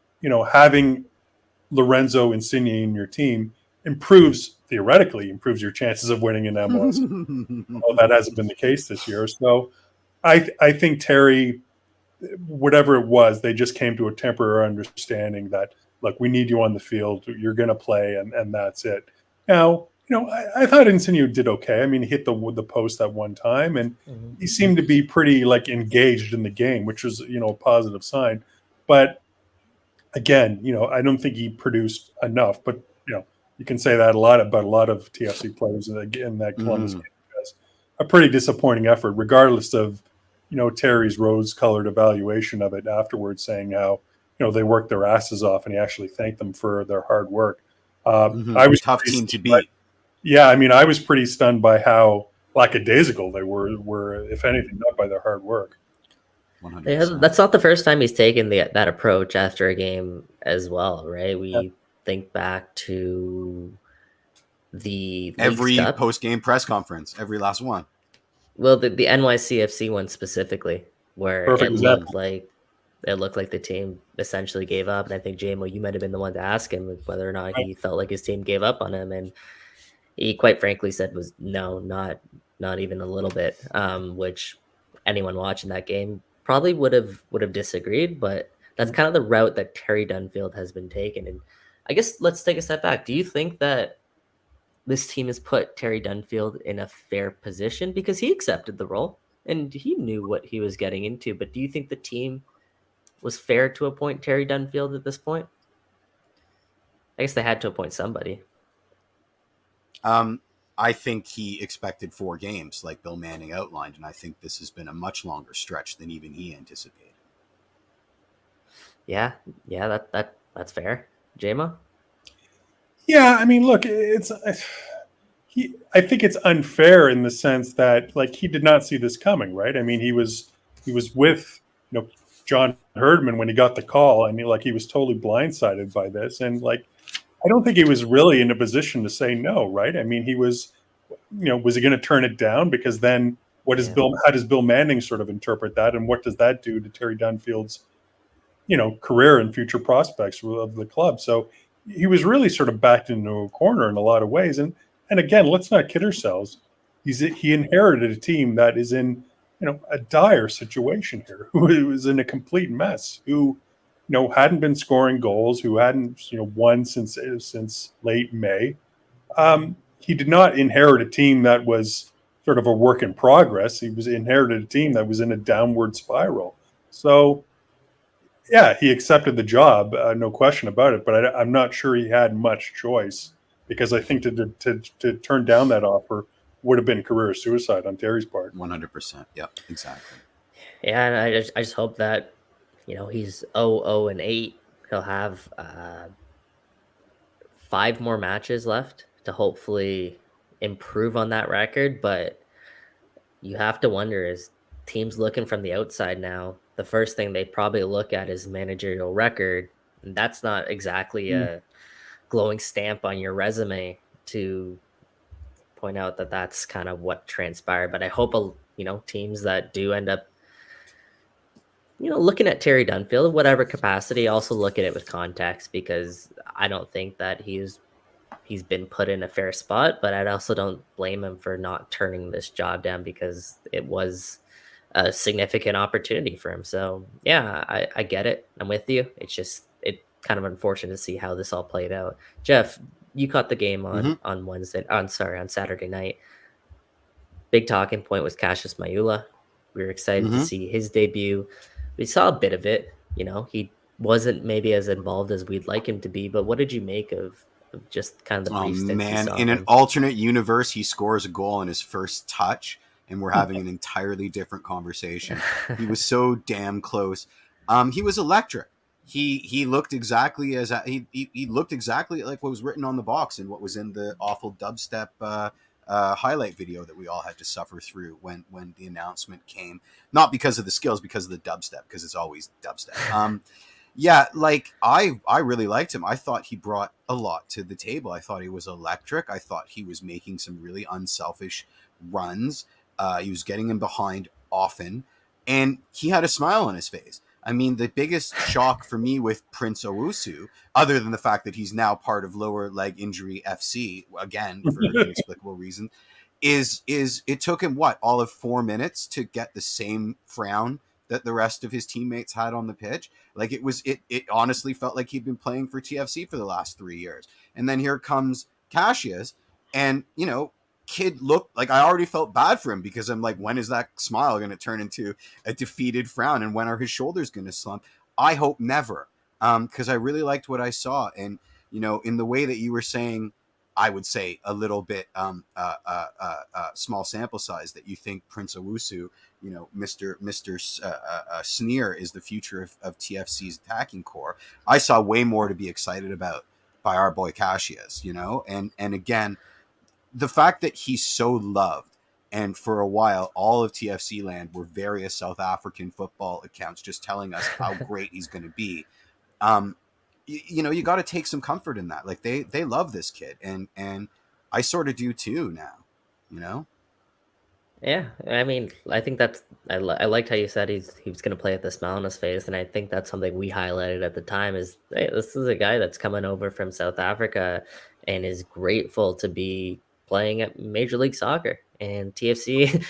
having Lorenzo Insigne in your team theoretically improves your chances of winning an MLS. Well, that hasn't been the case this year. So I think Terry, whatever it was, they just came to a temporary understanding that, look, we need you on the field. You're going to play, and that's it. Now, I thought Insigne did okay. I mean, he hit the post that one time, and he seemed to be pretty engaged in the game, which was a positive sign. But again, I don't think he produced enough. But you can say that about a lot of TFC players in that Columbus game. Because a pretty disappointing effort, regardless of Terry's rose-colored evaluation of it afterwards, saying how they worked their asses off, and he actually thanked them for their hard work. I was tough team to beat. Yeah, I mean, I was pretty stunned by how lackadaisical they were, if anything, not by their hard work. 100%. That's not the first time he's taken that approach after a game as well, right? We think back to every post-game press conference, every last one. Well, the NYCFC one specifically, where it looked like the team essentially gave up. And I think, JMO, you might have been the one to ask him whether or not he felt like his team gave up on him. And he quite frankly said was no, not even a little bit, which anyone watching that game probably would have disagreed. But that's kind of the route that Terry Dunfield has been taken. And I guess let's take a step back. Do you think that this team has put Terry Dunfield in a fair position? Because he accepted the role and he knew what he was getting into. But do you think the team was fair to appoint Terry Dunfield at this point? I guess they had to appoint somebody. I think he expected 4 games, like Bill Manning outlined, and I think this has been a much longer stretch than even he anticipated. Yeah, that's fair. JMO? Yeah, I mean, look, I think it's unfair in the sense that he did not see this coming, right? I mean, he was with John Herdman when he got the call. I mean, he was totally blindsided by this, and I don't think he was really in a position to say no, right? I mean, he was, was he going to turn it down? Because then how does Bill Manning sort of interpret that, and what does that do to Terry Dunfield's career and future prospects of the club? So he was really sort of backed into a corner in a lot of ways. And again, let's not kid ourselves. He inherited a team that is in, a dire situation here, who was in a complete mess, who, hadn't been scoring goals, who hadn't, won since late May. He did not inherit a team that was sort of a work in progress. He inherited a team that was in a downward spiral. So, yeah, he accepted the job, no question about it. But I'm not sure he had much choice, because I think to turn down that offer would have been career suicide on Terry's part. 100%. Yep, exactly. Yeah, and I just hope that he's 0-8. He'll have 5 more matches left to hopefully improve on that record. But you have to wonder, is teams looking from the outside now, the first thing they probably look at is managerial record. And that's not exactly a glowing stamp on your resume to point out that that's kind of what transpired. But I hope, teams that do end up, looking at Terry Dunfield, whatever capacity, also look at it with context, because I don't think that he's been put in a fair spot, but I also don't blame him for not turning this job down, because it was a significant opportunity for him. So yeah, I get it. I'm with you. It's just, kind of unfortunate to see how this all played out. Jeff, you caught the game on Saturday night. Big talking point was Cassius Mailula. We were excited to see his debut. We saw a bit of it. He wasn't maybe as involved as we'd like him to be, but what did you make of just kind of the brief stints you saw in him? An alternate universe, he scores a goal on his first touch, and we're having an entirely different conversation. He was so damn close. He was electric. He looked exactly as he looked exactly like what was written on the box and what was in the awful dubstep highlight video that we all had to suffer through when the announcement came. Not because of the skills, because of the dubstep, because it's always dubstep. Yeah, I really liked him. I thought he brought a lot to the table. I thought he was electric. I thought he was making some really unselfish runs. He was getting him behind often, and he had a smile on his face. I mean, the biggest shock for me with Prince Owusu, other than the fact that he's now part of lower leg injury FC, again, for inexplicable reason, is it took him, all of 4 minutes to get the same frown that the rest of his teammates had on the pitch. Like, it honestly felt like he'd been playing for TFC for the last 3 years. And then here comes Cassius, and, kid looked like, I already felt bad for him, because I'm like, when is that smile going to turn into a defeated frown, and when are his shoulders going to slump? I hope never, because I really liked what I saw. And, in the way that you were saying, I would say a little bit small sample size, that you think Prince Owusu, Mr. Sneer is the future of TFC's attacking core. I saw way more to be excited about by our boy Cassius, and again, the fact that he's so loved, and for a while, all of TFC land were various South African football accounts just telling us how great he's going to be. You got to take some comfort in that. Like, they love this kid, and I sort of do too now. Yeah, I mean, I think that's I liked how you said he was going to play with a smile on his face, and I think that's something we highlighted at the time. Is, hey, this is a guy that's coming over from South Africa and is grateful to be playing at Major League Soccer. And TFC,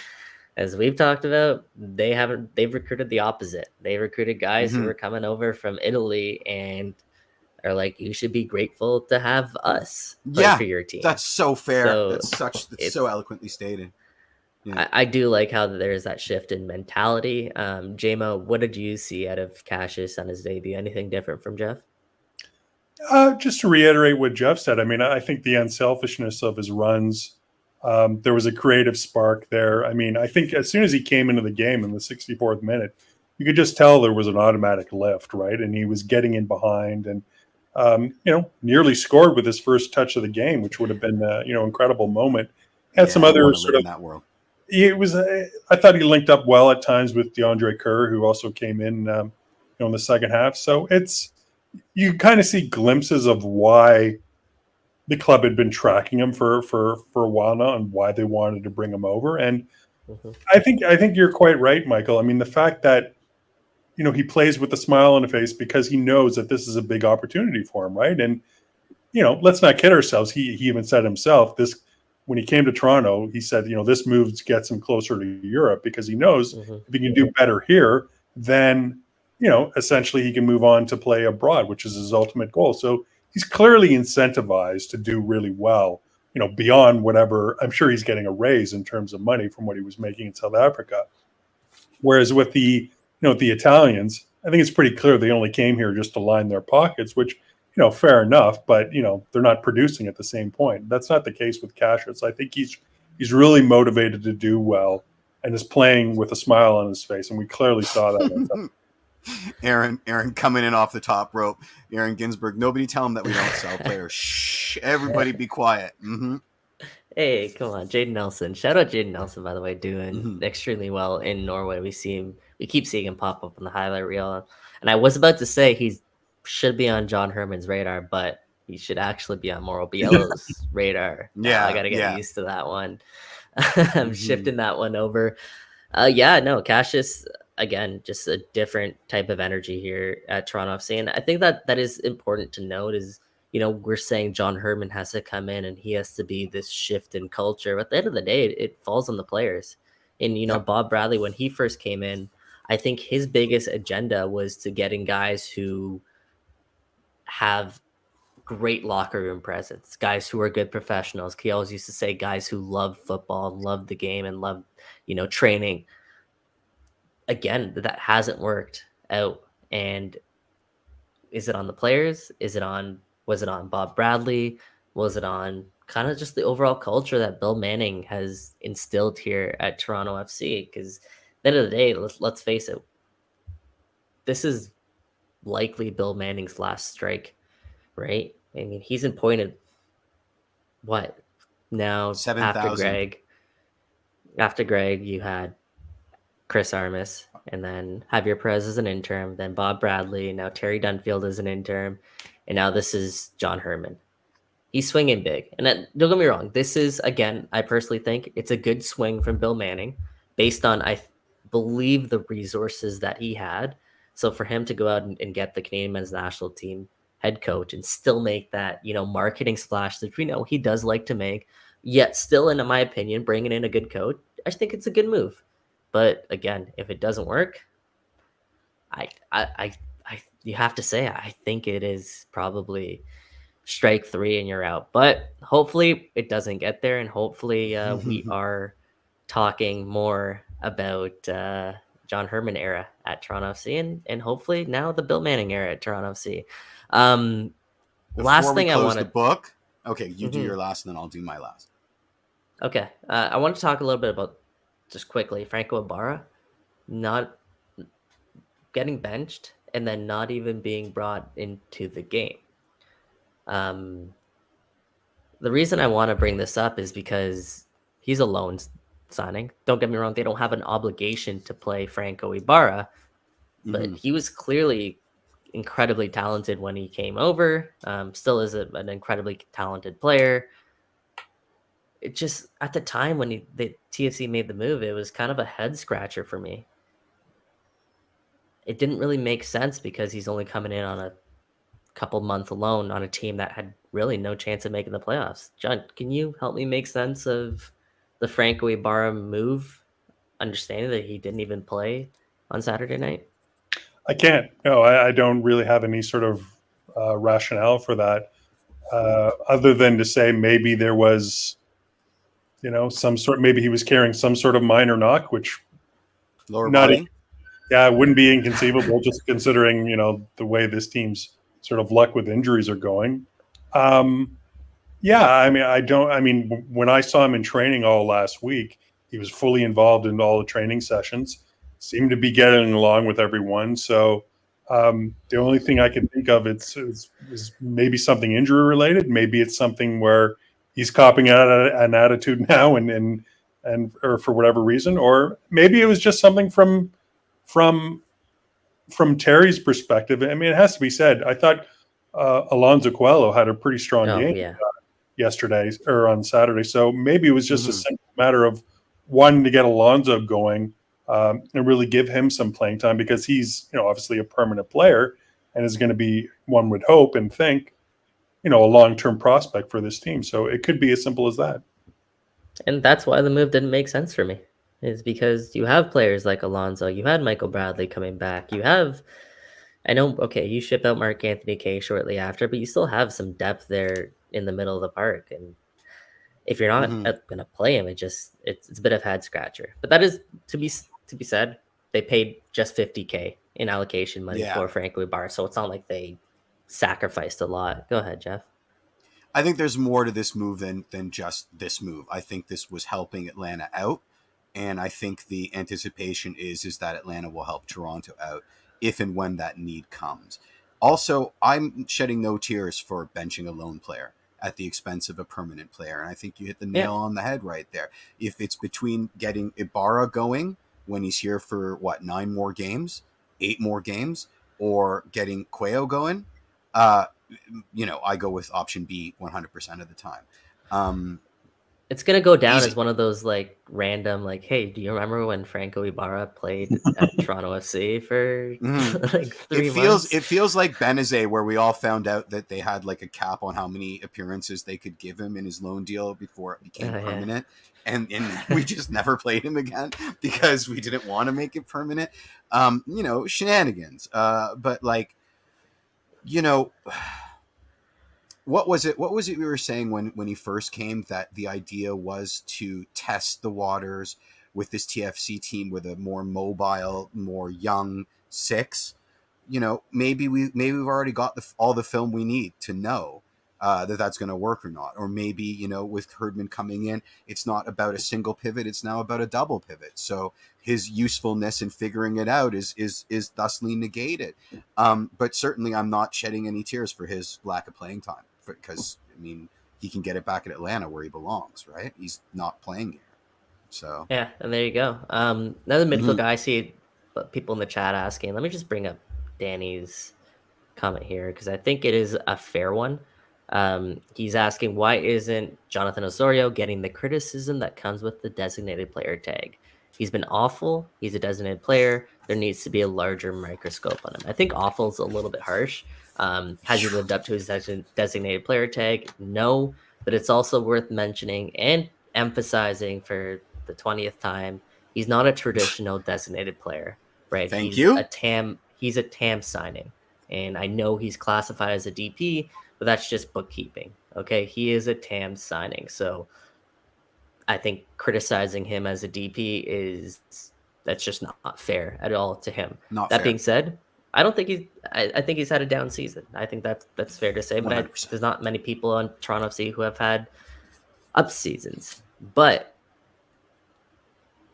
as we've talked about, they've recruited the opposite. They recruited guys who are coming over from Italy and are like, you should be grateful to have us play for your team. That's so fair. That's so eloquently stated. Yeah. I do like how there's that shift in mentality. JMO, what did you see out of Cassius on his debut? Anything different from Jeff? Just to reiterate what Jeff said, I mean, I think the unselfishness of his runs, there was a creative spark there. I mean, I think as soon as he came into the game in the 64th minute, you could just tell there was an automatic lift, right? And he was getting in behind and, nearly scored with his first touch of the game, which would have been, incredible moment. Had some other sort of in that world. It was. I thought he linked up well at times with DeAndre Kerr, who also came in, in the second half. So you kind of see glimpses of why the club had been tracking him for a while now, and why they wanted to bring him over. And I think you're quite right, Michael. I mean, the fact that he plays with a smile on his face because he knows that this is a big opportunity for him, right? And let's not kid ourselves. He even said himself this. When he came to Toronto, he said, this move gets him closer to Europe, because he knows if he can do better here, then, essentially he can move on to play abroad, which is his ultimate goal. So he's clearly incentivized to do really well, beyond whatever. I'm sure he's getting a raise in terms of money from what he was making in South Africa. Whereas with the Italians, I think it's pretty clear they only came here just to line their pockets, which, fair enough, but they're not producing at the same point. That's not the case with Cassius. I think he's really motivated to do well and is playing with a smile on his face, and we clearly saw that. Aaron coming in off the top rope. Aaron Ginsberg. Nobody tell him that we don't sell players. Shh. Everybody be quiet. Mm-hmm. Hey, come on, Jaden Nelson. Shout out Jaden Nelson, by the way, doing extremely well in Norway. We keep seeing him pop up on the highlight reel, and I was about to say he should be on John Herdman's radar, but he should actually be on Mauro Biello's radar. Yeah, I got to get used to that one. I'm shifting that one over. Cassius, again, just a different type of energy here at Toronto FC. And I think that is important to note is, we're saying John Herdman has to come in and he has to be this shift in culture. But at the end of the day, it falls on the players. And, Bob Bradley, when he first came in, I think his biggest agenda was to getting guys who have great locker room presence, guys who are good professionals. He always used to say guys who love football, love the game, and love, training. Again, that hasn't worked out. And is it on the players? Was it on Bob Bradley? Was it on kind of just the overall culture that Bill Manning has instilled here at Toronto FC? Because at the end of the day, let's face it, this is likely Bill Manning's last strike, right? I mean, he's appointed what now? 7,000. After Greg, you had Chris Armas, and then Javier Perez as an interim, then Bob Bradley, now Terry Dunfield as an interim, and now this is John Herdman. He's swinging big. And don't get me wrong, this is, again, I personally think it's a good swing from Bill Manning based on, I believe, the resources that he had. So for him to go out and get the Canadian men's national team head coach and still make that, marketing splash that we know he does like to make, yet still, in my opinion, bringing in a good coach, I think it's a good move. But again, if it doesn't work, I you have to say, I think it is probably strike three and you're out. But hopefully it doesn't get there, and hopefully we are talking more about John Herdman era at Toronto FC, and hopefully now the Bill Manning era at Toronto FC. Last thing I want to book. Okay, you do your last, and then I'll do my last. Okay, I want to talk a little bit about, just quickly, Franco Ibarra not getting benched and then not even being brought into the game. The reason I want to bring this up is because he's a loan signing. Don't get me wrong, they don't have an obligation to play Franco Ibarra, but he was clearly incredibly talented when he came over. Still is an incredibly talented player. It just, at the time when the TFC made the move, it was kind of a head scratcher for me. It didn't really make sense because he's only coming in on a couple month loan on a team that had really no chance of making the playoffs. John, can you help me make sense of the Franco Ibarra move, understanding that he didn't even play on Saturday night? I can't. No, I don't really have any sort of rationale for that, other than to say maybe there was, maybe he was carrying some sort of minor knock, which lower body. It wouldn't be inconceivable, just considering the way this team's sort of luck with injuries are going. When I saw him in training all last week, he was fully involved in all the training sessions, seemed to be getting along with everyone. So the only thing I can think of is maybe something injury related. Maybe it's something where he's copying an attitude now and or for whatever reason, or maybe it was just something from Terry's perspective. I mean, it has to be said, I thought Alonso Coelho had a pretty strong game yesterday or on Saturday. So maybe it was just a simple matter of wanting to get Alonso going and really give him some playing time, because he's, obviously a permanent player and is going to be, one would hope and think, a long-term prospect for this team. So it could be as simple as that. And that's why the move didn't make sense for me, is because you have players like Alonso, you had Michael Bradley coming back, you have, I know, okay, you ship out Mark Anthony Kaye shortly after, but you still have some depth there in the middle of the park. And if you're not going to play him, it's a bit of head scratcher. But that is to be said. They paid just $50K in allocation money for Franco Ibarra, so it's not like they sacrificed a lot. Go ahead, Jeff. I think there's more to this move than just this move. I think this was helping Atlanta out, and I think the anticipation is that Atlanta will help Toronto out if and when that need comes. Also, I'm shedding no tears for benching a lone player at the expense of a permanent player, and I think you hit the nail on the head right there. If it's between getting Ibarra going when he's here for 9 more games, 8 more games, or getting Cuello going, I go with option B 100% of the time. It's going to go down as one of those random, hey, do you remember when Franco Ibarra played at Toronto FC for 3 months? It feels like Benazé, where we all found out that they had a cap on how many appearances they could give him in his loan deal before it became permanent. And we just never played him again because we didn't want to make it permanent. Shenanigans. But what was it we were saying when he first came, that the idea was to test the waters with this TFC team with a more mobile, more young 6? Maybe we've already got all the film we need to know that's going to work or not. Or maybe, with Herdman coming in, it's not about a single pivot, it's now about a double pivot. So his usefulness in figuring it out is thusly negated. But certainly I'm not shedding any tears for his lack of playing time, because he can get it back at Atlanta where he belongs, right? He's not playing here. So yeah, and there you go. Another midfield guy, I see people in the chat asking. Let me just bring up Danny's comment here, because I think it is a fair one. He's asking, why isn't Jonathan Osorio getting the criticism that comes with the designated player tag? He's been awful. He's a designated player. there needs to be a larger microscope on him. I think awful's a little bit harsh. Has he lived up to his designated player tag? No, but it's also worth mentioning and emphasizing for the 20th time. He's not a traditional designated player, right? Thank you. He's a TAM signing, and I know he's classified as a DP, but that's just bookkeeping. Okay, he is a TAM signing, so I think criticizing him as a DP that's just not fair at all to him. Not that fair. being said, I don't think I think he's had a down season. I think that's fair to say. But there's not many people on Toronto FC who have had up seasons. But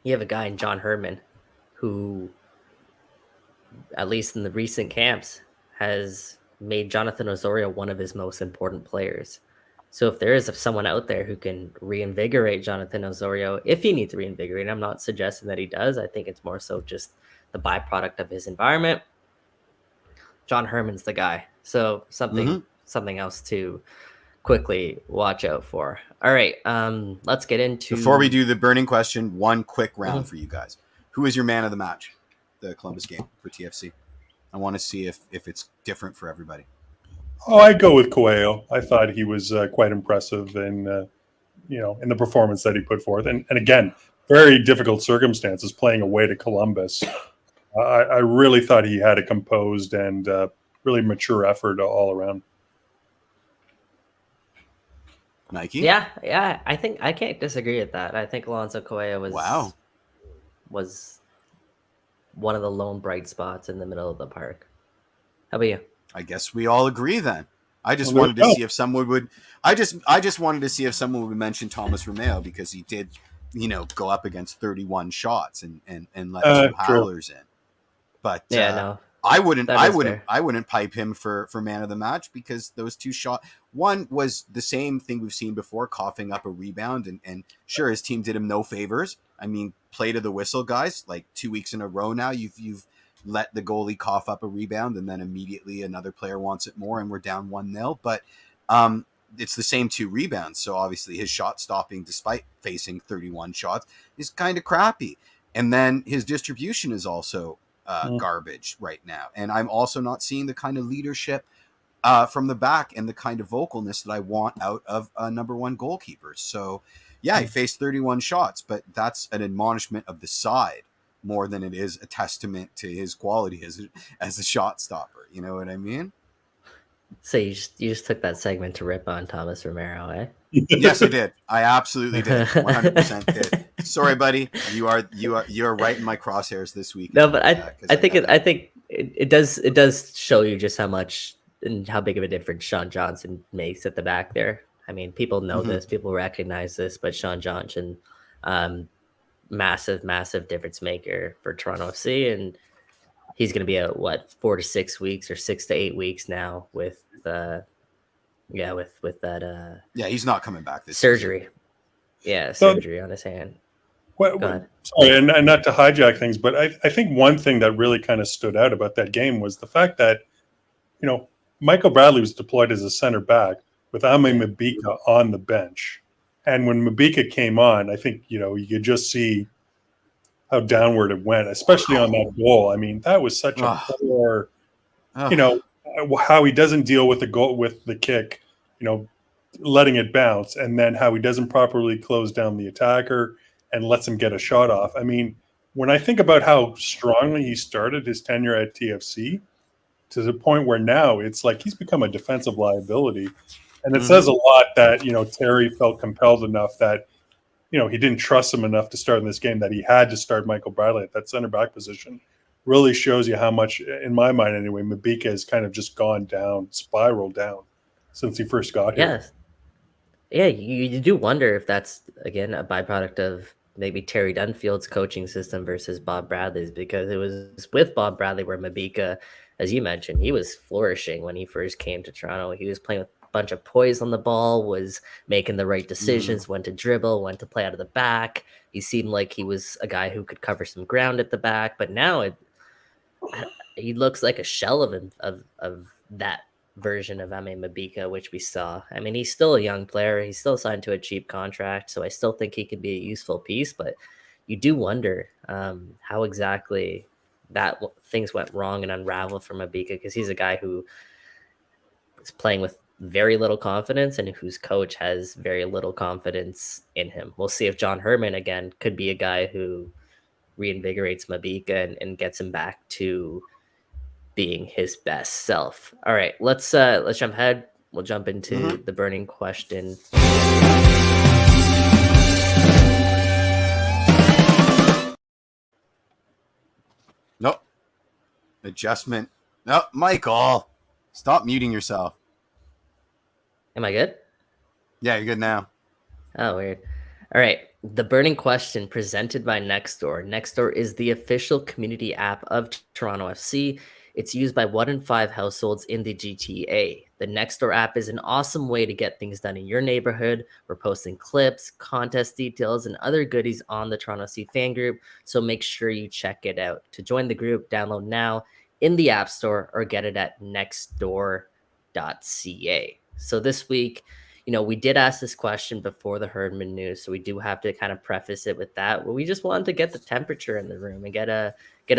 you have a guy in John Herdman who, at least in the recent camps, has made Jonathan Osorio one of his most important players. So if there is someone out there who can reinvigorate Jonathan Osorio, if he needs to reinvigorate, I'm not suggesting that he does. I think it's more so just the byproduct of his environment. John Herdman's the guy. So something else to quickly watch out for. All right, let's get into... Before we do the burning question, one quick round for you guys. Who is your man of the match, the Columbus game for TFC? I want to see if it's different for everybody. Oh, I go with Coelho. I thought he was quite impressive in in the performance that he put forth. And again, very difficult circumstances playing away to Columbus. I really thought he had a composed and really mature effort all around. Nike? Yeah. I think I can't disagree with that. I think Alonso Coelho was one of the lone bright spots in the middle of the park. How about you? I guess we all agree then. I just wanted to see if someone would. I just wanted to see if someone would mention Thomas Romeo, because he did, go up against 31 shots and let two howlers in. But no, I wouldn't pipe him for man of the match, because those two shots. One was the same thing we've seen before, coughing up a rebound, and sure, his team did him no favors. I mean, play to the whistle, guys. Like 2 weeks in a row now, you've let the goalie cough up a rebound, and then immediately another player wants it more, and we're down 1-0. But it's the same 2 rebounds. So obviously his shot stopping, despite facing 31 shots, is kind of crappy. And then his distribution is also garbage right now. And I'm also not seeing the kind of leadership from the back and the kind of vocalness that I want out of a number one goalkeeper. So yeah, he faced 31 shots, but that's an admonishment of the side more than it is a testament to his quality as a shot stopper. You know what I mean? So you just took that segment to rip on Thomas Romero, eh? Yes, I did. I absolutely did. 100% did. Sorry, buddy. You are right in my crosshairs this week. No, but I think it does show you just how much and how big of a difference Sean Johnson makes at the back there. I mean, people know this, people recognize this, but Sean Johnson, massive difference maker for Toronto FC, and he's going to be at 4 to 6 weeks or 6 to 8 weeks now with that he's not coming back this surgery. Surgery on his hand. Well, sorry, and not to hijack things, but I think one thing that really kind of stood out about that game was the fact that, Michael Bradley was deployed as a center back with Ame Mabika on the bench. And when Mabika came on, I think, you could just see how downward it went, especially on that goal. I mean, that was such a poor, how he doesn't deal with the goal, with the kick, letting it bounce, and then how he doesn't properly close down the attacker and lets him get a shot off. I mean, when I think about how strongly he started his tenure at TFC, to the point where now it's like he's become a defensive liability. And it says a lot that, Terry felt compelled enough that, he didn't trust him enough to start in this game, that he had to start Michael Bradley at that center back position. Really shows you how much, in my mind anyway, Mabika has kind of just spiraled down since he first got here. Yes. Yeah, you do wonder if that's, again, a byproduct of maybe Terry Dunfield's coaching system versus Bob Bradley's, because it was with Bob Bradley where Mabika, as you mentioned, he was flourishing when he first came to Toronto. He was playing with a bunch of poise on the ball, was making the right decisions, when to dribble, when to play out of the back. He seemed like he was a guy who could cover some ground at the back, but now he looks like a shell of that version of Ame Mabika, which we saw. I mean, he's still a young player. He's still signed to a cheap contract, so I still think he could be a useful piece, but you do wonder how exactly things went wrong and unraveled for Mabika, because he's a guy who is playing with very little confidence and whose coach has very little confidence in him. We'll see if John Herdman again could be a guy who reinvigorates Mabika and gets him back to being his best self. All right, let's jump ahead. We'll jump into the burning question. Nope. Adjustment. No, Michael. Stop muting yourself. Am I good? Yeah, you're good now. Oh, weird. All right. The burning question presented by Nextdoor. Nextdoor is the official community app of Toronto FC. It's used by 1 in 5 households in the GTA. The Nextdoor app is an awesome way to get things done in your neighborhood. We're posting clips, contest details, and other goodies on the Toronto FC fan group, so make sure you check it out. To join the group, download now in the App Store or get it at nextdoor.ca. So this week, we did ask this question before the Herdman news, so we do have to kind of preface it with that. But we just wanted to get the temperature in the room and get a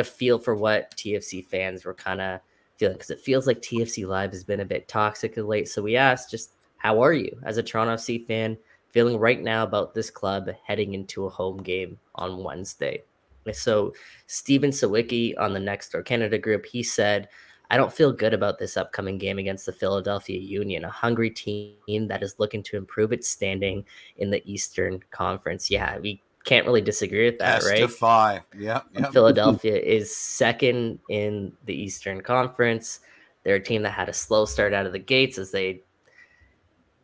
feel for what TFC fans were kind of feeling, because it feels like TFC Live has been a bit toxic of late. So we asked, just how are you as a Toronto FC fan feeling right now about this club heading into a home game on Wednesday? So Steven Sawicki on the Nextdoor Canada group, he said, I don't feel good about this upcoming game against the Philadelphia Union, a hungry team that is looking to improve its standing in the Eastern Conference. Yeah, we can't really disagree with that, Testify. Right? Yep. Philadelphia is second in the Eastern Conference. They're a team that had a slow start out of the gates, as they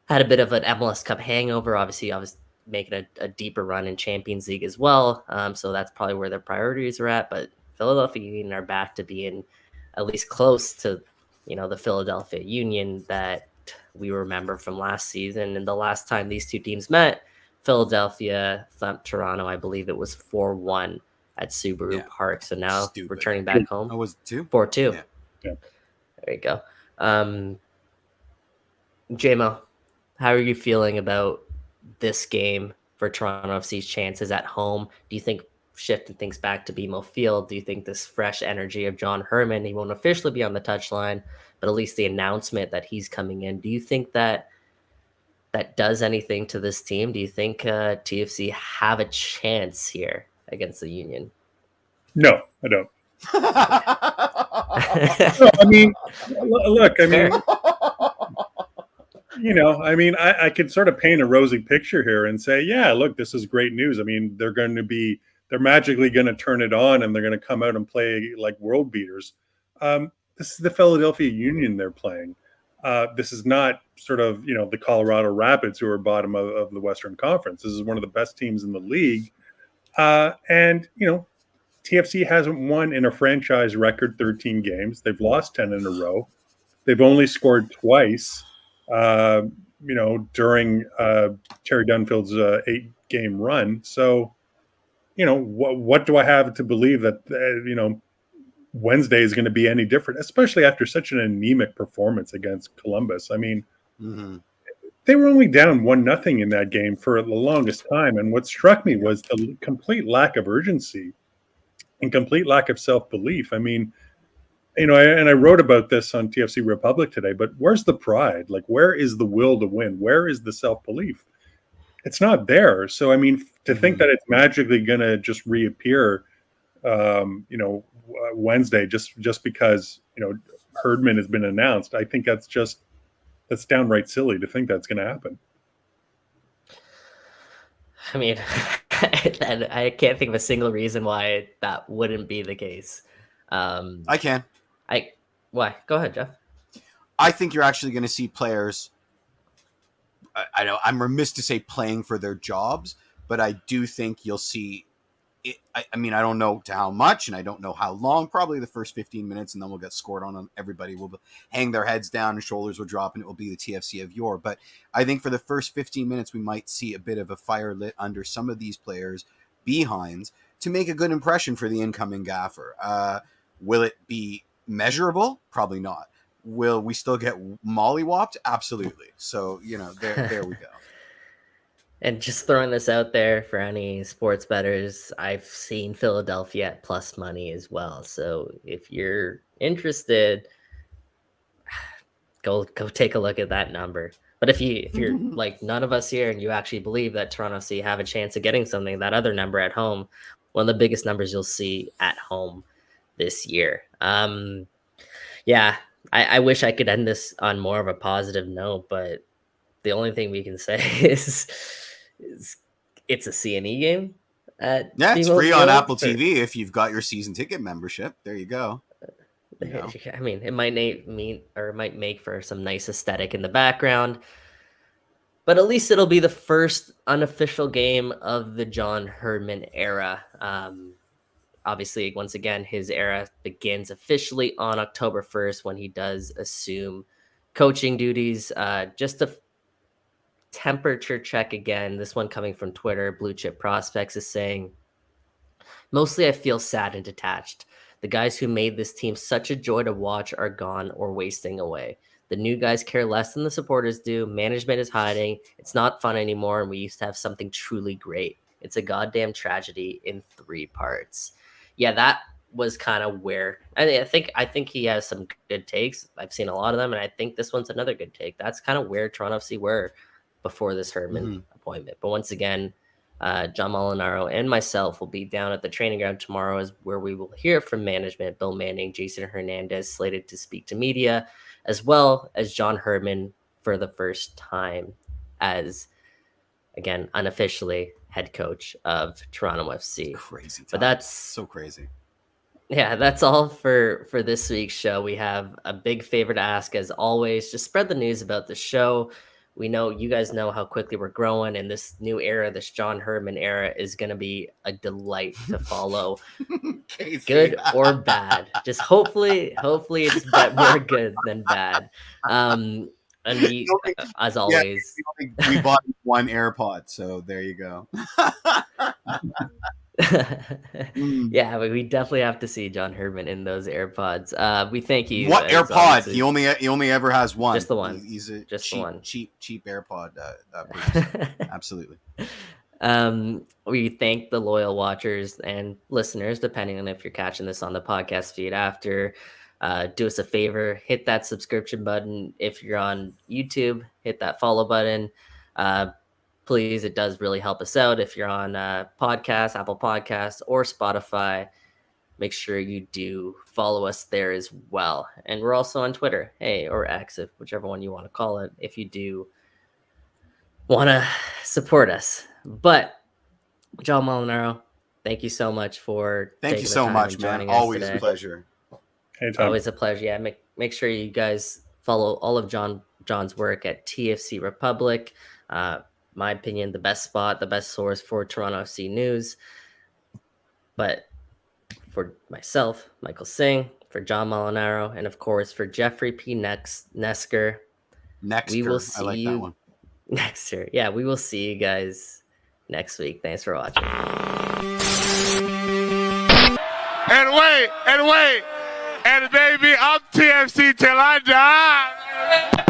had a bit of an MLS Cup hangover. Obviously, I was making a deeper run in Champions League as well. So that's probably where their priorities are at. But Philadelphia Union are back to being at least close to, the Philadelphia Union that we remember from last season. And the last time these two teams met, Philadelphia thumped Toronto. I believe it was 4-1 at Subaru Park. So now returning back home. Oh, was it 2? 4-2. Yeah. There you go. JMO, how are you feeling about this game for Toronto FC's chances at home? Do you think shifting things back to BMO Field, do you think this fresh energy of John Herdman, he won't officially be on the touchline, but at least the announcement that he's coming in, do you think that does anything to this team? Do you think TFC have a chance here against the Union? No, I don't. No, I mean, look, I could sort of paint a rosy picture here and say, yeah, look, this is great news. I mean, they're magically going to turn it on and they're going to come out and play like world beaters. This is the Philadelphia Union they're playing. This is not sort of, the Colorado Rapids, who are bottom of the Western Conference. This is one of the best teams in the league. And TFC hasn't won in a franchise record 13 games. They've lost 10 in a row. They've only scored twice, during Terry Dunfield's 8-game run. So, what do I have to believe that, Wednesday is going to be any different, especially after such an anemic performance against Columbus? I mean, they were only down 1-0 in that game for the longest time. And what struck me was the complete lack of urgency and complete lack of self-belief. I mean, and I wrote about this on TFC Republic today, but where's the pride? Like, where is the will to win? Where is the self-belief? It's not there. So, I mean, to think that it's magically going to just reappear, Wednesday, just because, Herdman has been announced, I think that's downright silly to think that's going to happen. I mean, I can't think of a single reason why that wouldn't be the case. I can. Why? Go ahead, Jeff. I think you're actually going to see players. I know I'm remiss to say playing for their jobs, but I do think you'll see it. I mean, I don't know to how much, and I don't know how long. Probably the first 15 minutes, and then we'll get scored on. Everybody will hang their heads down, and shoulders will drop, and it will be the TFC of yore. But I think for the first 15 minutes, we might see a bit of a fire lit under some of these players' behinds to make a good impression for the incoming gaffer. Will it be measurable? Probably not. Will we still get mollywopped? Absolutely. So, there we go. And just throwing this out there for any sports bettors, I've seen Philadelphia at plus money as well. So if you're interested, go take a look at that number. But if you're like none of us here and you actually believe that Toronto FC have a chance of getting something, that other number at home, one of the biggest numbers you'll see at home this year. Yeah, I wish I could end this on more of a positive note, but the only thing we can say is it's a CNE game. It's free on Apple TV if you've got your season ticket membership. There you go. I mean, it might might make for some nice aesthetic in the background, but at least it'll be the first unofficial game of the John Herdman era. Obviously, once again, his era begins officially on October 1st when he does assume coaching duties. Just a temperature check again. This one coming from Twitter, Blue Chip Prospects is saying, mostly I feel sad and detached. The guys who made this team such a joy to watch are gone or wasting away. The new guys care less than the supporters do. Management is hiding. It's not fun anymore, and we used to have something truly great. It's a goddamn tragedy in 3 parts. Yeah, that was kind of where I think he has some good takes. I've seen a lot of them, and I think this one's another good take. That's kind of where Toronto FC were before this Herdman appointment. But once again, John Molinaro and myself will be down at the training ground tomorrow, is where we will hear from management, Bill Manning, Jason Hernandez, slated to speak to media, as well as John Herdman for the first time as, again, unofficially head coach of Toronto FC. Crazy time. But that's so crazy. Yeah, that's all for this week's show. We have a big favor to ask, as always. Just spread the news about the show. We know you guys know how quickly we're growing, and this new era, this John Herdman era, is going to be a delight to follow. Good or bad. Just hopefully it's more good than bad. And we, as always, we bought 1 AirPod, so there you go. Yeah, but we definitely have to see John Herdman in those AirPods. We thank you. What AirPod? He only ever has one. Just the one. He's a just cheap, the one. cheap AirPod. Absolutely. We thank the loyal watchers and listeners, depending on if you're catching this on the podcast feed after. Do us a favor, hit that subscription button. If you're on YouTube, hit that follow button. Please, it does really help us out. If you're on podcasts, Apple Podcasts, or Spotify, make sure you do follow us there as well. And we're also on Twitter, or X, whichever one you want to call it, if you do want to support us. But John Molinaro, thank you so much for thank you so much, man. Always a pleasure. Anytime. Always a pleasure. Yeah, make sure you guys follow all of John's work at TFC Republic. My opinion, the best spot, the best source for Toronto FC news. But for myself, Michael Singh, for John Molinaro, and of course for Jeffrey P. Nesker, we will see you that one. Next year. Yeah, we will see you guys next week. Thanks for watching. And wait, and baby, I'm TFC till I die.